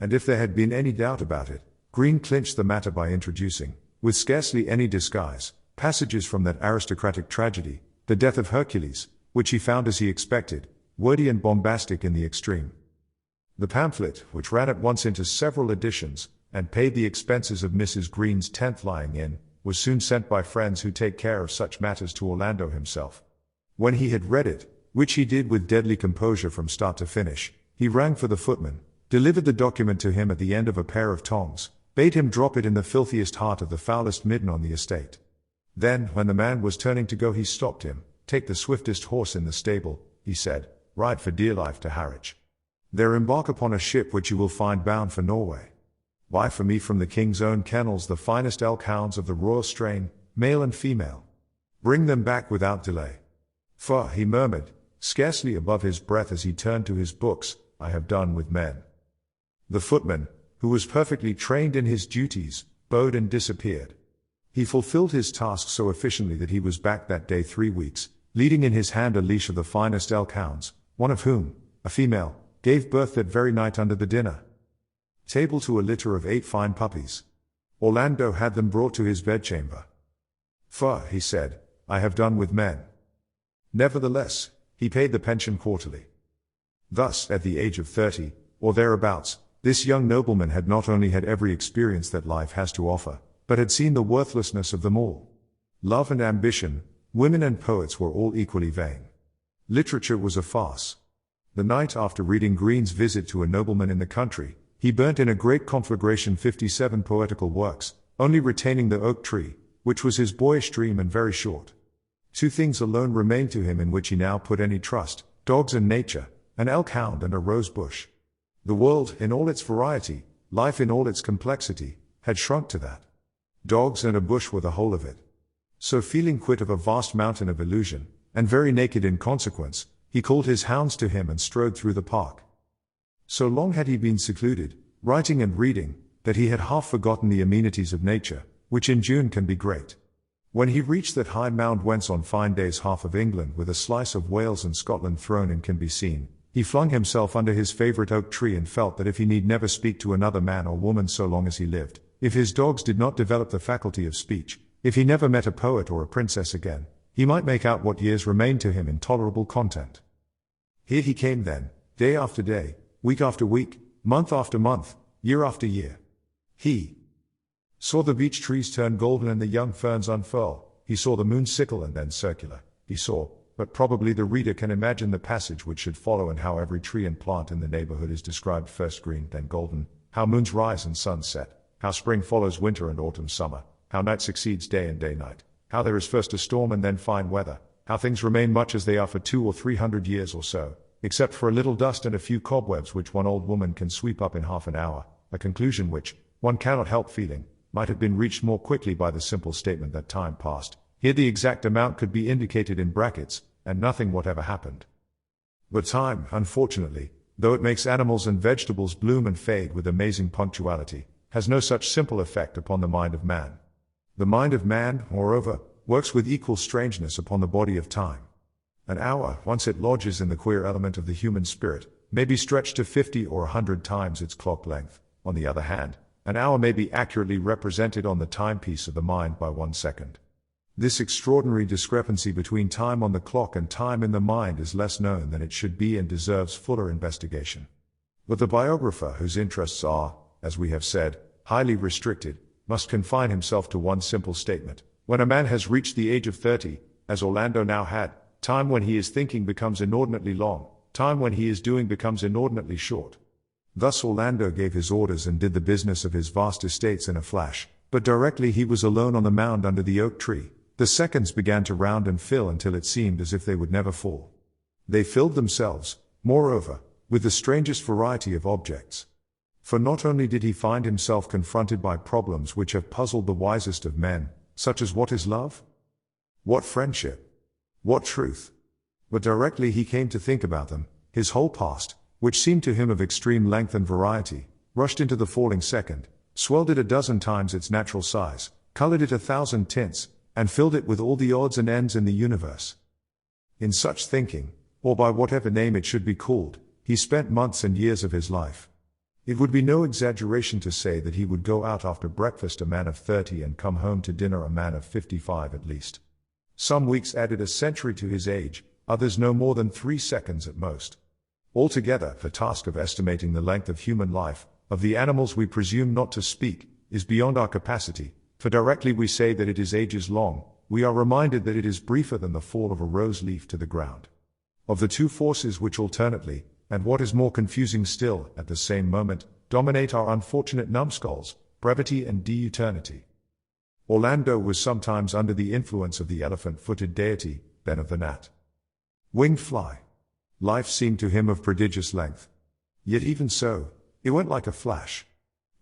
And if there had been any doubt about it, Green clinched the matter by introducing, with scarcely any disguise, passages from that aristocratic tragedy, The Death of Hercules, which he found as he expected, wordy and bombastic in the extreme. The pamphlet, which ran at once into several editions, and paid the expenses of Mrs. Green's 10th lying in, was soon sent by friends who take care of such matters to Orlando himself. When he had read it, which he did with deadly composure from start to finish, he rang for the footman, delivered the document to him at the end of a pair of tongs, bade him drop it in the filthiest heart of the foulest midden on the estate. Then, when the man was turning to go, he stopped him. Take the swiftest horse in the stable, he said, ride for dear life to Harwich. There embark upon a ship which you will find bound for Norway. Buy for me from the king's own kennels the finest elk hounds of the royal strain, male and female. Bring them back without delay. For, he murmured, scarcely above his breath as he turned to his books, I have done with men. The footman, who was perfectly trained in his duties, bowed and disappeared. He fulfilled his task so efficiently that he was back that day 3 weeks, leading in his hand a leash of the finest elk hounds, one of whom, a female, gave birth that very night under the dinner table to a litter of 8 fine puppies. Orlando had them brought to his bedchamber. For, he said, I have done with men. Nevertheless, he paid the pension quarterly. Thus, at the age of 30, or thereabouts, this young nobleman had not only had every experience that life has to offer, but had seen the worthlessness of them all. Love and ambition, women and poets were all equally vain. Literature was a farce. The night after reading Green's Visit to a Nobleman in the Country, he burnt in a great conflagration 57 poetical works, only retaining the oak tree, which was his boyish dream and very short. Two things alone remained to him in which he now put any trust: dogs and nature, an elk hound and a rose bush. The world, in all its variety, life in all its complexity, had shrunk to that. Dogs and a bush were the whole of it. So, feeling quit of a vast mountain of illusion, and very naked in consequence, he called his hounds to him and strode through the park. So long had he been secluded, writing and reading, that he had half forgotten the amenities of nature, which in June can be great. When he reached that high mound whence on fine days half of England with a slice of Wales and Scotland thrown in can be seen, he flung himself under his favourite oak tree and felt that if he need never speak to another man or woman so long as he lived, if his dogs did not develop the faculty of speech, if he never met a poet or a princess again, he might make out what years remained to him in tolerable content. Here he came then, day after day, week after week, month after month, year after year. He saw the beech trees turn golden and the young ferns unfurl. He saw the moon sickle and then circular. He saw, but probably the reader can imagine the passage which should follow, and how every tree and plant in the neighborhood is described first green, then golden, how moons rise and suns set, how spring follows winter and autumn summer, how night succeeds day and day night, how there is first a storm and then fine weather, how things remain much as they are for 200 or 300 years or so, except for a little dust and a few cobwebs which one old woman can sweep up in half an hour, a conclusion which, one cannot help feeling, might have been reached more quickly by the simple statement that time passed. Here the exact amount could be indicated in brackets, and nothing whatever happened. But time, unfortunately, though it makes animals and vegetables bloom and fade with amazing punctuality, has no such simple effect upon the mind of man. The mind of man, moreover, works with equal strangeness upon the body of time. An hour, once it lodges in the queer element of the human spirit, may be stretched to 50 or 100 times its clock length. On the other hand, an hour may be accurately represented on the timepiece of the mind by 1 second. This extraordinary discrepancy between time on the clock and time in the mind is less known than it should be and deserves fuller investigation. But the biographer, whose interests are, as we have said, highly restricted, must confine himself to one simple statement: when a man has reached the age of 30, as Orlando now had, time when he is thinking becomes inordinately long, time when he is doing becomes inordinately short. Thus Orlando gave his orders and did the business of his vast estates in a flash, but directly he was alone on the mound under the oak tree, the seconds began to round and fill until it seemed as if they would never fall. They filled themselves, moreover, with the strangest variety of objects. For not only did he find himself confronted by problems which have puzzled the wisest of men, such as what is love? What friendship? What truth? But directly he came to think about them, his whole past, which seemed to him of extreme length and variety, rushed into the falling second, swelled it 12 times its natural size, colored it 1,000 tints, and filled it with all the odds and ends in the universe. In such thinking, or by whatever name it should be called, he spent months and years of his life. It would be no exaggeration to say that he would go out after breakfast a man of 30 and come home to dinner a man of 55 at least. Some weeks added a century to his age, others no more than 3 seconds at most. Altogether, the task of estimating the length of human life, of the animals we presume not to speak, is beyond our capacity, for directly we say that it is ages long, we are reminded that it is briefer than the fall of a rose leaf to the ground. Of the two forces which alternately, and what is more confusing still, at the same moment, dominate our unfortunate numbskulls, brevity and diuturnity. Orlando was sometimes under the influence of the elephant-footed deity, then of the gnat-winged fly. Life seemed to him of prodigious length. Yet even so, it went like a flash.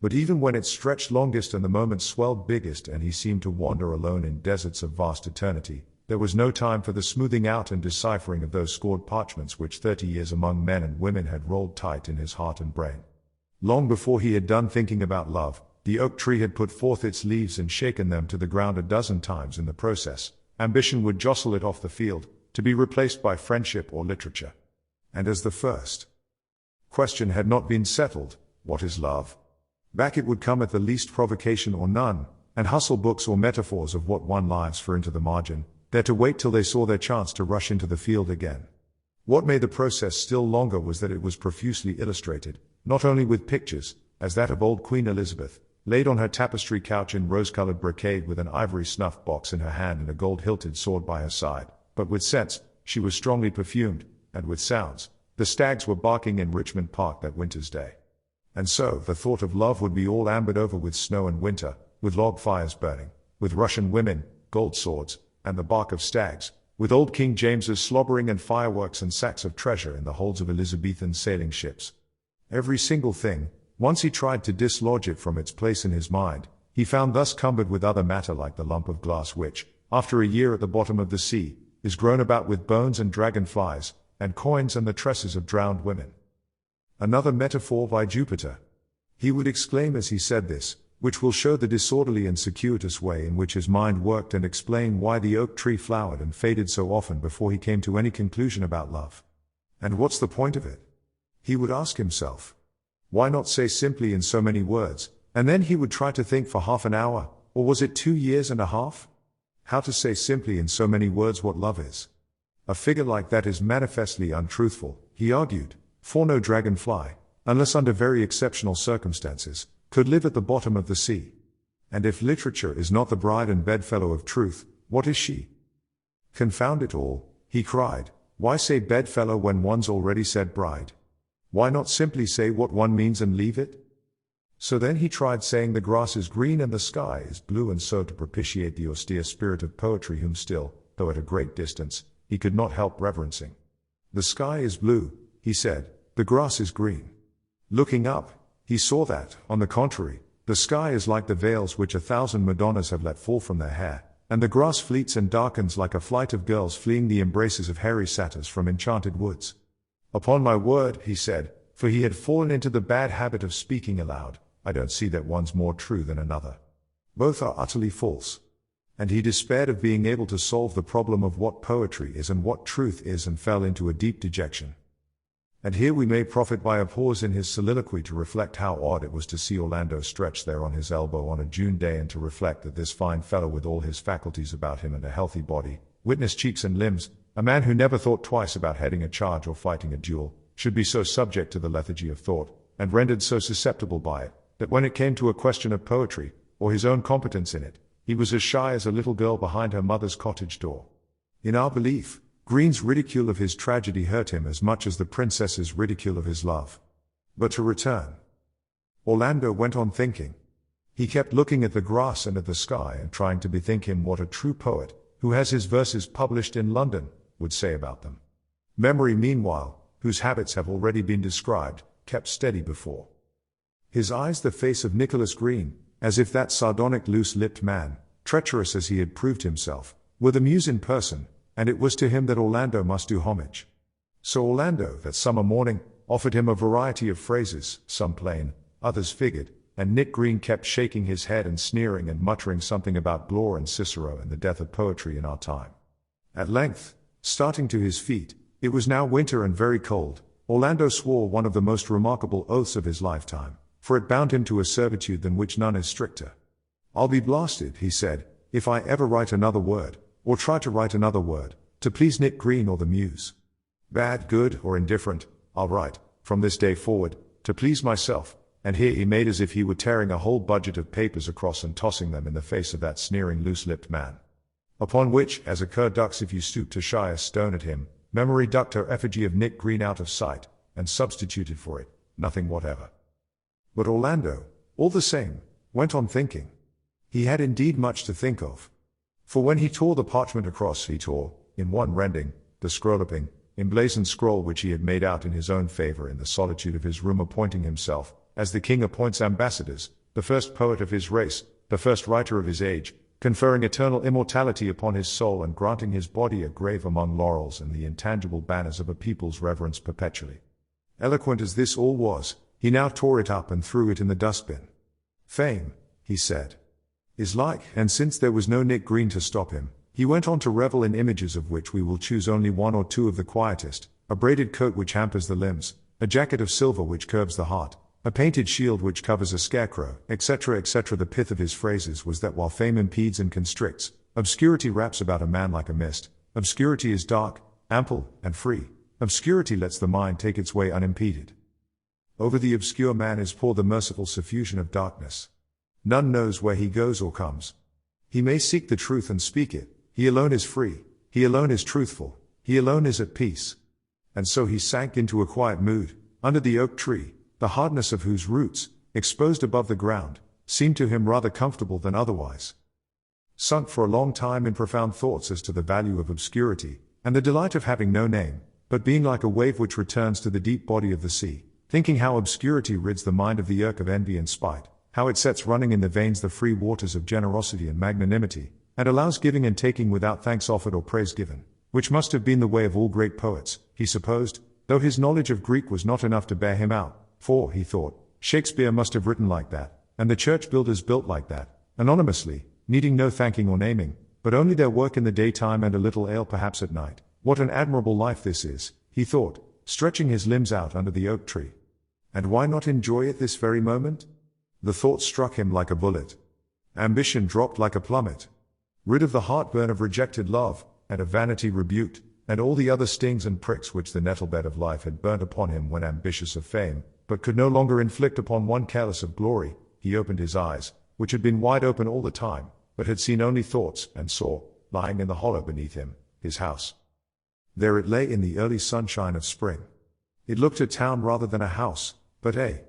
But even when it stretched longest and the moments swelled biggest and he seemed to wander alone in deserts of vast eternity, there was no time for the smoothing out and deciphering of those scored parchments which 30 years among men and women had rolled tight in his heart and brain. Long before he had done thinking about love, the oak tree had put forth its leaves and shaken them to the ground 12 times in the process. Ambition would jostle it off the field, to be replaced by friendship or literature. And as the first question had not been settled, what is love? Back it would come at the least provocation or none, and hustle books or metaphors of what one lives for into the margin, there to wait till they saw their chance to rush into the field again. What made the process still longer was that it was profusely illustrated, not only with pictures, as that of old Queen Elizabeth, laid on her tapestry couch in rose-colored brocade with an ivory snuff-box in her hand and a gold-hilted sword by her side, but with sense, she was strongly perfumed, and with sounds. The stags were barking in Richmond Park that winter's day. And so, the thought of love would be all ambered over with snow and winter, with log fires burning, with Russian women, gold swords, and the bark of stags, with old King James's slobbering and fireworks and sacks of treasure in the holds of Elizabethan sailing ships. Every single thing, once he tried to dislodge it from its place in his mind, he found thus cumbered with other matter like the lump of glass which, after a year at the bottom of the sea, is grown about with bones and dragonflies, and coins and the tresses of drowned women. Another metaphor by Jupiter. He would exclaim as he said this, which will show the disorderly and circuitous way in which his mind worked and explain why the oak tree flowered and faded so often before he came to any conclusion about love. And what's the point of it? He would ask himself. Why not say simply in so many words, and then he would try to think for half an hour, or was it 2 years and a half? How to say simply in so many words what love is. A figure like that is manifestly untruthful, he argued, for no dragonfly, unless under very exceptional circumstances, could live at the bottom of the sea. And if literature is not the bride and bedfellow of truth, what is she? Confound it all, he cried, why say bedfellow when one's already said bride? Why not simply say what one means and leave it? So then he tried saying the grass is green and the sky is blue, and so to propitiate the austere spirit of poetry whom still, though at a great distance, he could not help reverencing. The sky is blue, he said, the grass is green. Looking up, he saw that, on the contrary, the sky is like the veils which 1,000 Madonnas have let fall from their hair, and the grass fleets and darkens like a flight of girls fleeing the embraces of hairy satyrs from enchanted woods. Upon my word, he said, for he had fallen into the bad habit of speaking aloud, I don't see that one's more true than another. Both are utterly false. And he despaired of being able to solve the problem of what poetry is and what truth is, and fell into a deep dejection. And here we may profit by a pause in his soliloquy to reflect how odd it was to see Orlando stretched there on his elbow on a June day, and to reflect that this fine fellow with all his faculties about him and a healthy body, witness cheeks and limbs, a man who never thought twice about heading a charge or fighting a duel, should be so subject to the lethargy of thought, and rendered so susceptible by it, that when it came to a question of poetry, or his own competence in it, he was as shy as a little girl behind her mother's cottage door. In our belief, Green's ridicule of his tragedy hurt him as much as the princess's ridicule of his love. But to return. Orlando went on thinking. He kept looking at the grass and at the sky and trying to bethink him what a true poet, who has his verses published in London, would say about them. Memory, meanwhile, whose habits have already been described, kept steady before his eyes the face of Nicholas Green, as if that sardonic loose-lipped man, treacherous as he had proved himself, were the muse in person, and it was to him that Orlando must do homage. So Orlando, that summer morning, offered him a variety of phrases, some plain, others figured, and Nick Green kept shaking his head and sneering and muttering something about Blore and Cicero and the death of poetry in our time. At length, starting to his feet, it was now winter and very cold, Orlando swore one of the most remarkable oaths of his lifetime, for it bound him to a servitude than which none is stricter. I'll be blasted, he said, if I ever write another word, or try to write another word, to please Nick Green or the Muse. Bad, good, or indifferent, I'll write, from this day forward, to please myself. And here he made as if he were tearing a whole budget of papers across and tossing them in the face of that sneering loose-lipped man. Upon which, as a cur ducks if you stoop to shy a stone at him, memory ducked her effigy of Nick Green out of sight, and substituted for it nothing whatever. But Orlando, all the same, went on thinking. He had indeed much to think of. For when he tore the parchment across, he tore, in one rending, the scrolloping, emblazoned scroll which he had made out in his own favor in the solitude of his room, appointing himself, as the king appoints ambassadors, the first poet of his race, the first writer of his age, conferring eternal immortality upon his soul and granting his body a grave among laurels and the intangible banners of a people's reverence perpetually. Eloquent as this all was, he now tore it up and threw it in the dustbin. Fame, he said, is like, and since there was no Nick Green to stop him, he went on to revel in images of which we will choose only one or two of the quietest: a braided coat which hampers the limbs, a jacket of silver which curbs the heart, a painted shield which covers a scarecrow, etc., etc. The pith of his phrases was that while fame impedes and constricts, obscurity wraps about a man like a mist. Obscurity is dark, ample, and free. Obscurity lets the mind take its way unimpeded. Over the obscure man is poured the merciful suffusion of darkness. None knows where he goes or comes. He may seek the truth and speak it. He alone is free. He alone is truthful. He alone is at peace. And so he sank into a quiet mood, under the oak tree, the hardness of whose roots, exposed above the ground, seemed to him rather comfortable than otherwise. Sunk for a long time in profound thoughts as to the value of obscurity, and the delight of having no name, but being like a wave which returns to the deep body of the sea, thinking how obscurity rids the mind of the irk of envy and spite, how it sets running in the veins the free waters of generosity and magnanimity, and allows giving and taking without thanks offered or praise given, which must have been the way of all great poets, he supposed, though his knowledge of Greek was not enough to bear him out, for, he thought, Shakespeare must have written like that, and the church builders built like that, anonymously, needing no thanking or naming, but only their work in the daytime and a little ale perhaps at night. What an admirable life this is, he thought, stretching his limbs out under the oak tree. And why not enjoy it this very moment? The thought struck him like a bullet. Ambition dropped like a plummet. Rid of the heartburn of rejected love, and of vanity rebuked, and all the other stings and pricks which the nettlebed of life had burnt upon him when ambitious of fame, but could no longer inflict upon one careless of glory, he opened his eyes, which had been wide open all the time, but had seen only thoughts, and saw, lying in the hollow beneath him, his house. There it lay in the early sunshine of spring. It looked a town rather than a house, but a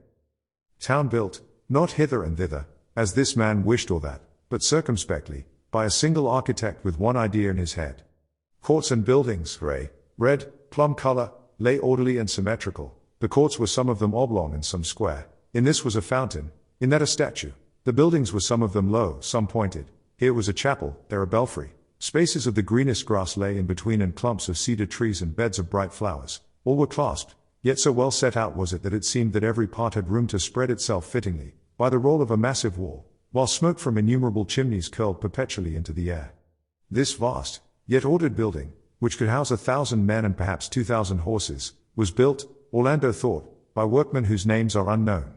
town built, not hither and thither, as this man wished or that, but circumspectly, by a single architect with one idea in his head. Courts and buildings, grey, red, plum colour, lay orderly and symmetrical. The courts were some of them oblong and some square. In this was a fountain, in that a statue. The buildings were some of them low, some pointed. Here was a chapel, there a belfry. Spaces of the greenest grass lay in between, and clumps of cedar trees and beds of bright flowers. All were clasped, yet so well set out was it that it seemed that every part had room to spread itself fittingly, by the roll of a massive wall, while smoke from innumerable chimneys curled perpetually into the air. This vast, yet ordered building, which could house 1,000 men and perhaps 2,000 horses, was built, Orlando thought, by workmen whose names are unknown.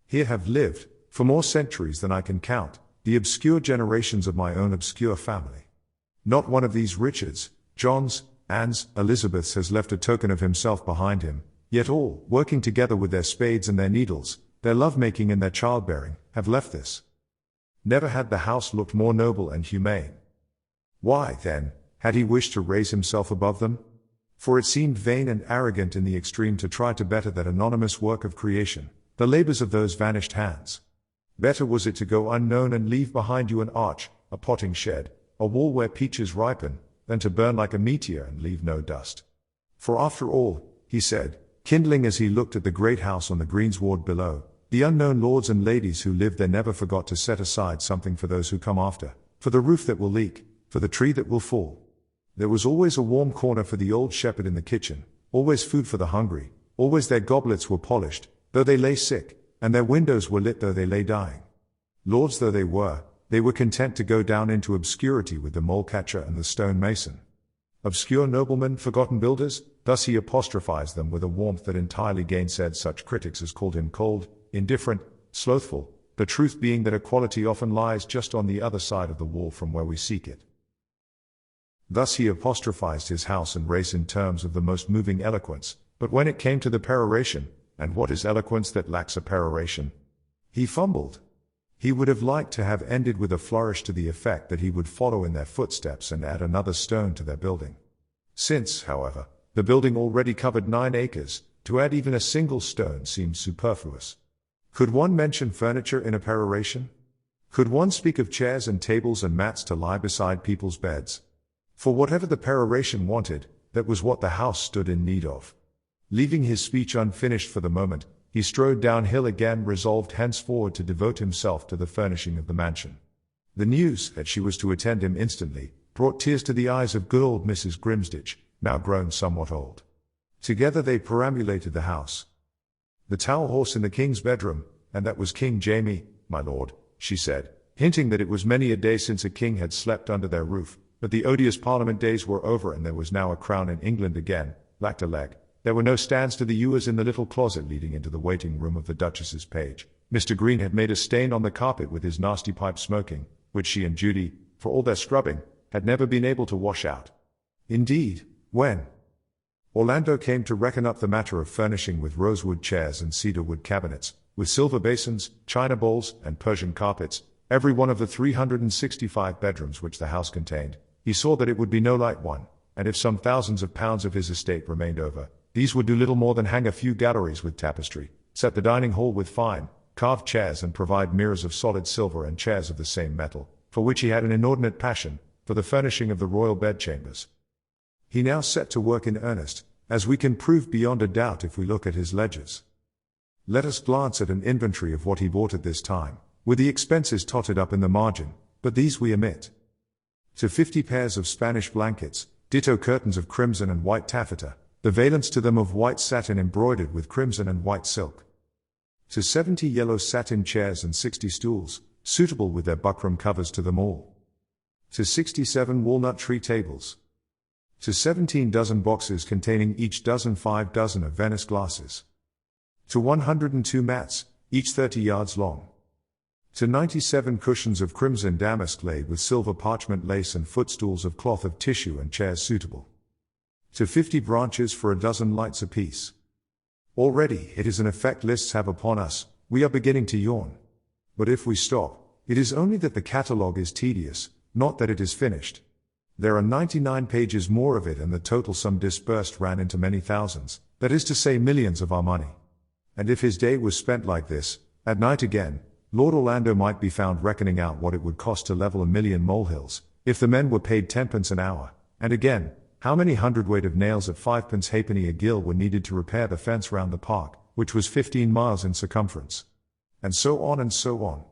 Here have lived, for more centuries than I can count, the obscure generations of my own obscure family. Not one of these Richards, Johns, Annes, Elizabeths has left a token of himself behind him, yet all, working together with their spades and their needles, their love-making and their childbearing, have left this. Never had the house looked more noble and humane. Why, then, had he wished to raise himself above them? For it seemed vain and arrogant in the extreme to try to better that anonymous work of creation, the labors of those vanished hands. Better was it to go unknown and leave behind you an arch, a potting shed, a wall where peaches ripen, than to burn like a meteor and leave no dust. For after all, he said, kindling as he looked at the great house on the greensward below, the unknown lords and ladies who lived there never forgot to set aside something for those who come after, for the roof that will leak, for the tree that will fall. There was always a warm corner for the old shepherd in the kitchen, always food for the hungry, always their goblets were polished, though they lay sick, and their windows were lit though they lay dying. Lords though they were content to go down into obscurity with the mole-catcher and the stone-mason. Obscure noblemen, forgotten builders, thus he apostrophized them with a warmth that entirely gainsaid such critics as called him cold, indifferent, slothful, the truth being that equality often lies just on the other side of the wall from where we seek it. Thus he apostrophized his house and race in terms of the most moving eloquence, but when it came to the peroration, and what is eloquence that lacks a peroration? He fumbled. He would have liked to have ended with a flourish to the effect that he would follow in their footsteps and add another stone to their building. Since, however, the building already covered 9 acres, to add even a single stone seemed superfluous. Could one mention furniture in a peroration? Could one speak of chairs and tables and mats to lie beside people's beds? For whatever the peroration wanted, that was what the house stood in need of. Leaving his speech unfinished for the moment, he strode downhill again, resolved henceforward to devote himself to the furnishing of the mansion. The news that she was to attend him instantly brought tears to the eyes of good old Mrs. Grimsditch, now grown somewhat old. Together they perambulated the house. The towel horse in the king's bedroom, and that was King Jamie, my lord, she said, hinting that it was many a day since a king had slept under their roof, but the odious Parliament days were over and there was now a crown in England again, lacked a leg. There were no stands to the ewers in the little closet leading into the waiting room of the Duchess's page. Mr. Green had made a stain on the carpet with his nasty pipe smoking, which she and Judy, for all their scrubbing, had never been able to wash out. Indeed, when Orlando came to reckon up the matter of furnishing with rosewood chairs and cedarwood cabinets, with silver basins, china bowls, and Persian carpets, every one of the 365 bedrooms which the house contained, he saw that it would be no light one, and if some thousands of pounds of his estate remained over, these would do little more than hang a few galleries with tapestry, set the dining hall with fine, carved chairs and provide mirrors of solid silver and chairs of the same metal, for which he had an inordinate passion, for the furnishing of the royal bedchambers. He now set to work in earnest, as we can prove beyond a doubt if we look at his ledgers. Let us glance at an inventory of what he bought at this time, with the expenses totted up in the margin, but these we omit. To 50 pairs of Spanish blankets, ditto curtains of crimson and white taffeta, the valance to them of white satin embroidered with crimson and white silk. To 70 yellow satin chairs and 60 stools, suitable with their buckram covers to them all. To 67 walnut tree tables. To 17 dozen boxes containing each dozen 5 dozen of Venice glasses. To 102 mats, each 30 yards long. To 97 cushions of crimson damask laid with silver parchment lace and footstools of cloth of tissue and chairs suitable. To 50 branches for a dozen lights apiece. Already, it is an effect lists have upon us, we are beginning to yawn. But if we stop, it is only that the catalogue is tedious, not that it is finished. There are 99 pages more of it and the total sum disbursed ran into many thousands, that is to say millions of our money. And if his day was spent like this, at night again, Lord Orlando might be found reckoning out what it would cost to level 1,000,000 molehills, if the men were paid 10p an hour, and again, how many hundredweight of nails at 5p halfpenny a gill were needed to repair the fence round the park, which was 15 miles in circumference. And so on and so on.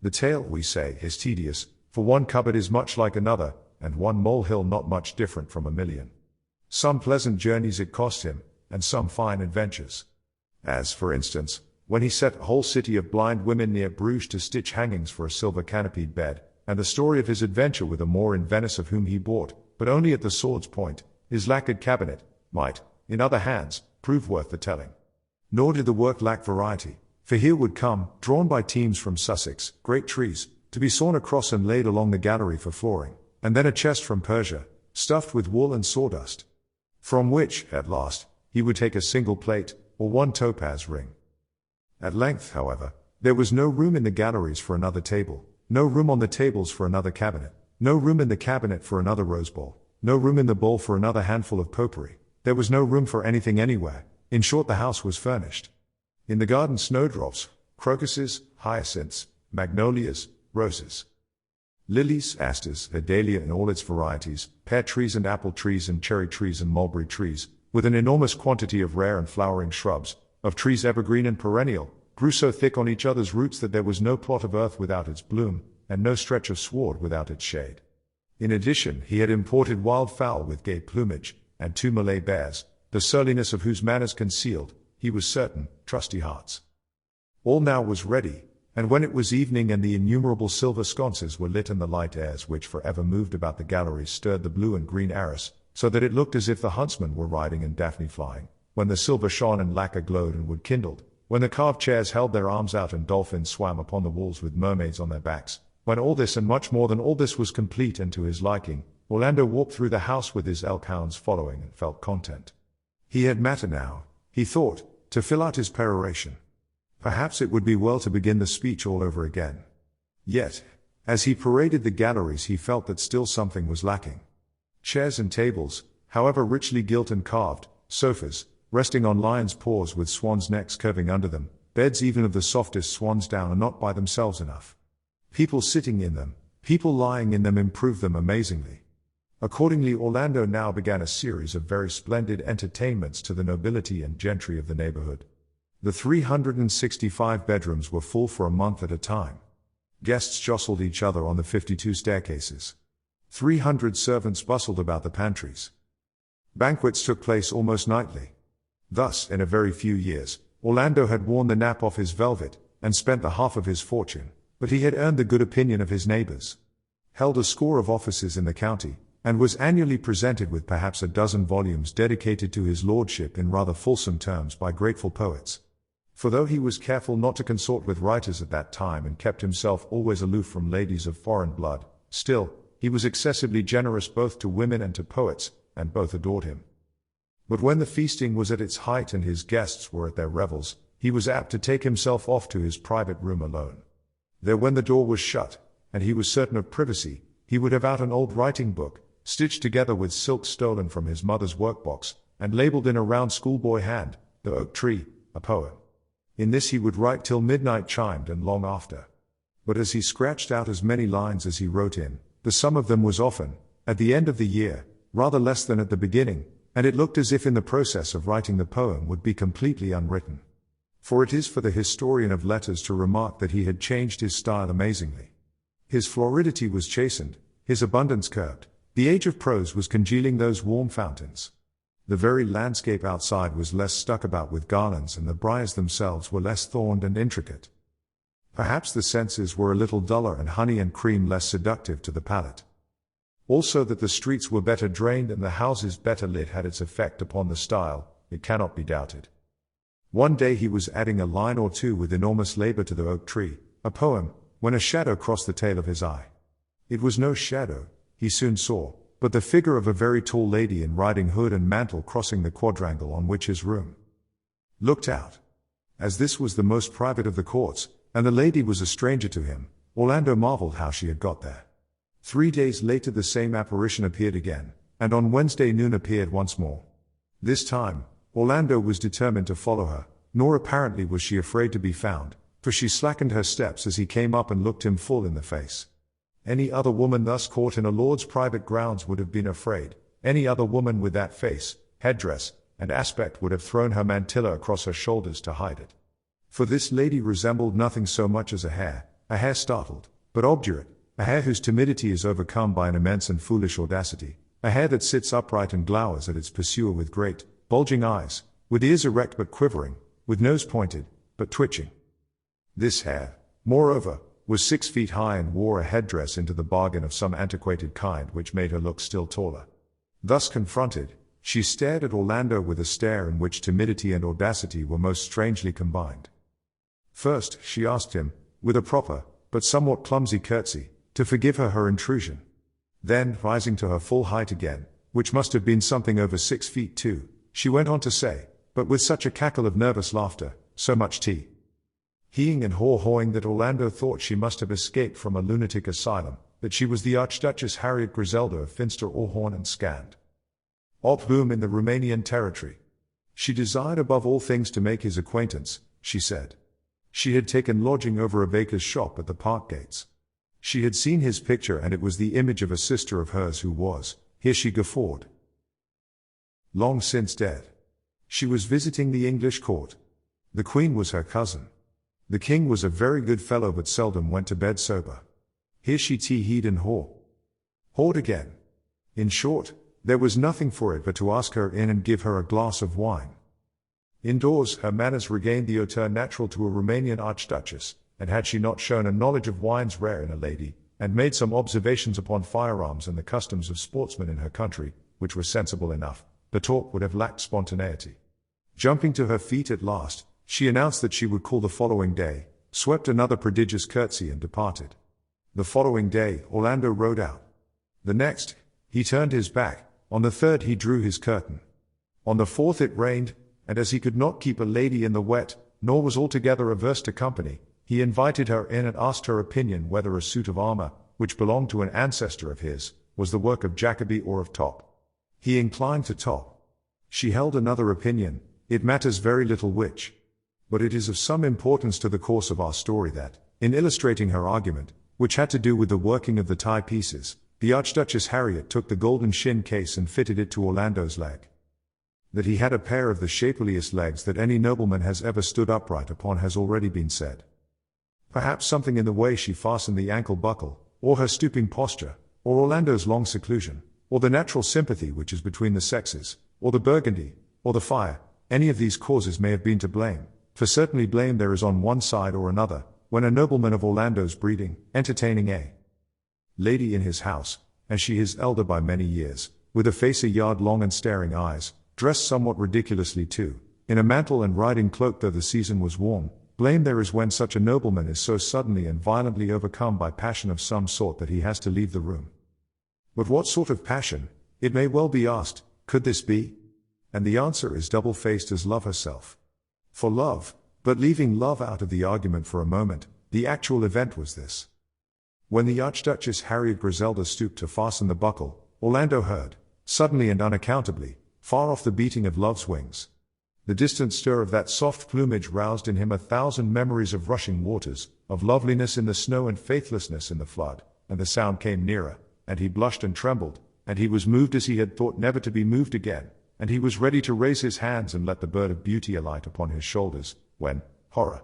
The tale, we say, is tedious, for one cupboard is much like another, and one molehill not much different from 1,000,000. Some pleasant journeys it cost him, and some fine adventures. As, for instance, when he set a whole city of blind women near Bruges to stitch hangings for a silver canopied bed, and the story of his adventure with a Moor in Venice of whom he bought, but only at the sword's point, his lacquered cabinet, might, in other hands, prove worth the telling. Nor did the work lack variety, for here would come, drawn by teams from Sussex, great trees, to be sawn across and laid along the gallery for flooring, and then a chest from Persia, stuffed with wool and sawdust, from which, at last, he would take a single plate, or one topaz ring. At length, however, there was no room in the galleries for another table, no room on the tables for another cabinet, no room in the cabinet for another rose bowl, no room in the bowl for another handful of potpourri, there was no room for anything anywhere, in short the house was furnished. In the garden snowdrops, crocuses, hyacinths, magnolias, roses, lilies, asters, adelia in all its varieties, pear trees and apple trees and cherry trees and mulberry trees, with an enormous quantity of rare and flowering shrubs, of trees evergreen and perennial, grew so thick on each other's roots that there was no plot of earth without its bloom, and no stretch of sward without its shade. In addition, he had imported wild fowl with gay plumage, and 2 Malay bears, the surliness of whose manners concealed, he was certain, trusty hearts. All now was ready, and when it was evening and the innumerable silver sconces were lit and the light airs which for ever moved about the galleries stirred the blue and green arras, so that it looked as if the huntsmen were riding and Daphne flying, when the silver shone and lacquer glowed and wood kindled, when the carved chairs held their arms out and dolphins swam upon the walls with mermaids on their backs, when all this and much more than all this was complete and to his liking, Orlando walked through the house with his elk hounds following and felt content. He had matter now, he thought, to fill out his peroration. Perhaps it would be well to begin the speech all over again. Yet, as he paraded the galleries he felt that still something was lacking. Chairs and tables, however richly gilt and carved, sofas, resting on lions' paws with swans' necks curving under them, beds even of the softest swan's down are not by themselves enough. People sitting in them, people lying in them improve them amazingly. Accordingly Orlando now began a series of very splendid entertainments to the nobility and gentry of the neighborhood. The 365 bedrooms were full for a month at a time. Guests jostled each other on the 52 staircases. 300 servants bustled about the pantries. Banquets took place almost nightly. Thus, in a very few years, Orlando had worn the nap off his velvet, and spent the half of his fortune, but he had earned the good opinion of his neighbors, held a score of offices in the county, and was annually presented with perhaps a dozen volumes dedicated to his lordship in rather fulsome terms by grateful poets. For though he was careful not to consort with writers at that time and kept himself always aloof from ladies of foreign blood, still, he was excessively generous both to women and to poets, and both adored him. But when the feasting was at its height and his guests were at their revels, he was apt to take himself off to his private room alone. There when the door was shut, and he was certain of privacy, he would have out an old writing book, stitched together with silk stolen from his mother's workbox, and labeled in a round schoolboy hand, "The Oak Tree, a Poem." In this he would write till midnight chimed and long after. But as he scratched out as many lines as he wrote in, the sum of them was often, at the end of the year, rather less than at the beginning, and it looked as if in the process of writing the poem would be completely unwritten. For it is for the historian of letters to remark that he had changed his style amazingly. His floridity was chastened, his abundance curbed, the age of prose was congealing those warm fountains. The very landscape outside was less stuck about with garlands, and the briars themselves were less thorned and intricate. Perhaps the senses were a little duller, and honey and cream less seductive to the palate. Also that the streets were better drained and the houses better lit had its effect upon the style, it cannot be doubted. One day he was adding a line or two with enormous labor to the Oak Tree, a Poem, when a shadow crossed the tail of his eye. It was no shadow, he soon saw, but the figure of a very tall lady in riding hood and mantle crossing the quadrangle on which his room looked out. As this was the most private of the courts, and the lady was a stranger to him, Orlando marveled how she had got there. 3 days later the same apparition appeared again, and on Wednesday noon appeared once more. This time, Orlando was determined to follow her, nor apparently was she afraid to be found, for she slackened her steps as he came up and looked him full in the face. Any other woman thus caught in a lord's private grounds would have been afraid. Any other woman with that face, headdress, and aspect would have thrown her mantilla across her shoulders to hide it. For this lady resembled nothing so much as a hare startled, but obdurate, a hare whose timidity is overcome by an immense and foolish audacity, a hare that sits upright and glowers at its pursuer with great, bulging eyes, with ears erect but quivering, with nose pointed, but twitching. This hare, moreover, was 6 feet high and wore a headdress into the bargain of some antiquated kind which made her look still taller. Thus confronted, she stared at Orlando with a stare in which timidity and audacity were most strangely combined. First, she asked him, with a proper, but somewhat clumsy curtsy, to forgive her intrusion. Then, rising to her full height again, which must have been something over 6 feet too, she went on to say, but with such a cackle of nervous laughter, so much heeing and haw-hawing that Orlando thought she must have escaped from a lunatic asylum, that she was the Archduchess Harriet Griselda of Finster Orhorn and Scand Opboom in the Romanian territory. She desired above all things to make his acquaintance, she said. She had taken lodging over a baker's shop at the park gates. She had seen his picture, and it was the image of a sister of hers who was, here she guffawed, long since dead. She was visiting the English court. The Queen was her cousin. The King was a very good fellow but seldom went to bed sober. Here she tee-heed and hawed again. In short, there was nothing for it but to ask her in and give her a glass of wine. Indoors, her manners regained the hauteur natural to a Romanian archduchess, and had she not shown a knowledge of wines rare in a lady, and made some observations upon firearms and the customs of sportsmen in her country, which were sensible enough, the talk would have lacked spontaneity. Jumping to her feet at last, she announced that she would call the following day, swept another prodigious curtsy and departed. The following day, Orlando rode out. The next, he turned his back. On the third he drew his curtain. On the fourth it rained, and as he could not keep a lady in the wet, nor was altogether averse to company, he invited her in and asked her opinion whether a suit of armor, which belonged to an ancestor of his, was the work of Jacobi or of Top. He inclined to Top. She held another opinion, it matters very little which. But it is of some importance to the course of our story that, in illustrating her argument, which had to do with the working of the tie pieces, the Archduchess Harriet took the golden shin case and fitted it to Orlando's leg. That he had a pair of the shapeliest legs that any nobleman has ever stood upright upon has already been said. Perhaps something in the way she fastened the ankle buckle, or her stooping posture, or Orlando's long seclusion, or the natural sympathy which is between the sexes, or the burgundy, or the fire, any of these causes may have been to blame, for certainly blame there is on one side or another, when a nobleman of Orlando's breeding, entertaining a lady in his house, and she his elder by many years, with a face a yard long and staring eyes, dressed somewhat ridiculously too, in a mantle and riding cloak though the season was warm, blame there is when such a nobleman is so suddenly and violently overcome by passion of some sort that he has to leave the room. But what sort of passion, it may well be asked, could this be? And the answer is double-faced as love herself. For love, but leaving love out of the argument for a moment, the actual event was this. When the Archduchess Harriet Griselda stooped to fasten the buckle, Orlando heard, suddenly and unaccountably, far off the beating of love's wings. The distant stir of that soft plumage roused in him 1,000 memories of rushing waters, of loveliness in the snow and faithlessness in the flood, and the sound came nearer, and he blushed and trembled, and he was moved as he had thought never to be moved again, and he was ready to raise his hands and let the bird of beauty alight upon his shoulders, when, horror!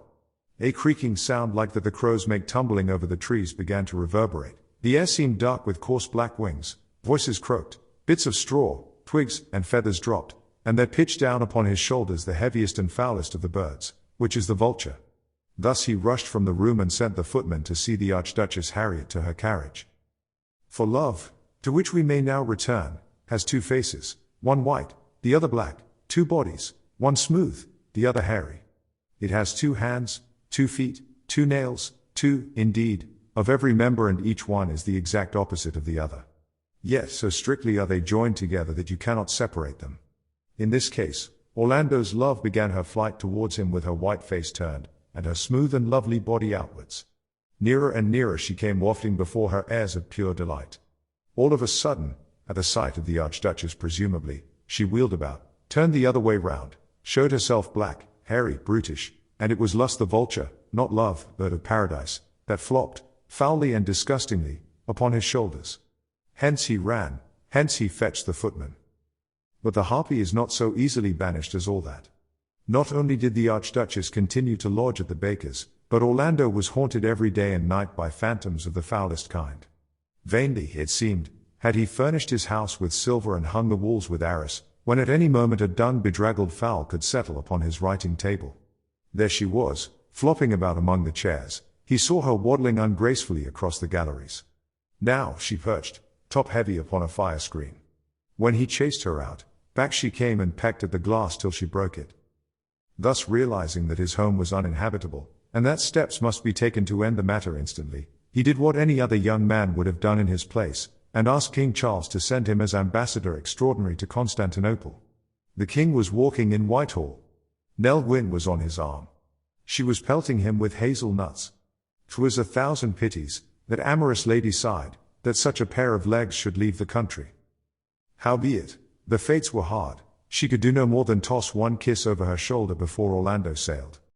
A creaking sound like that the crows make tumbling over the trees began to reverberate. The air seemed dark with coarse black wings, voices croaked, bits of straw, twigs, and feathers dropped, and there pitched down upon his shoulders the heaviest and foulest of the birds, which is the vulture. Thus he rushed from the room and sent the footman to see the Archduchess Harriet to her carriage. For love, to which we may now return, has two faces, one white, the other black, two bodies, one smooth, the other hairy. It has 2 hands, 2 feet, 2 nails, 2, indeed, of every member, and each one is the exact opposite of the other. Yet so strictly are they joined together that you cannot separate them. In this case, Orlando's love began her flight towards him with her white face turned, and her smooth and lovely body outwards. Nearer and nearer she came, wafting before her airs of pure delight. All of a sudden, at the sight of the Archduchess presumably, she wheeled about, turned the other way round, showed herself black, hairy, brutish, and it was Lust the vulture, not Love, bird of paradise, that flopped, foully and disgustingly, upon his shoulders. Hence he ran, hence he fetched the footman. But the harpy is not so easily banished as all that. Not only did the Archduchess continue to lodge at the baker's, but Orlando was haunted every day and night by phantoms of the foulest kind. Vainly, it seemed, had he furnished his house with silver and hung the walls with arras, when at any moment a dung-bedraggled fowl could settle upon his writing table. There she was, flopping about among the chairs. He saw her waddling ungracefully across the galleries. Now she perched, top-heavy upon a fire-screen. When he chased her out, back she came and pecked at the glass till she broke it. Thus realizing that his home was uninhabitable, and that steps must be taken to end the matter instantly, he did what any other young man would have done in his place, and asked King Charles to send him as ambassador extraordinary to Constantinople. The king was walking in Whitehall. Nell Gwynn was on his arm. She was pelting him with hazel nuts. 'Twas 1,000 pities, that amorous lady sighed, that such a pair of legs should leave the country. Howbeit, the fates were hard, she could do no more than toss one kiss over her shoulder before Orlando sailed.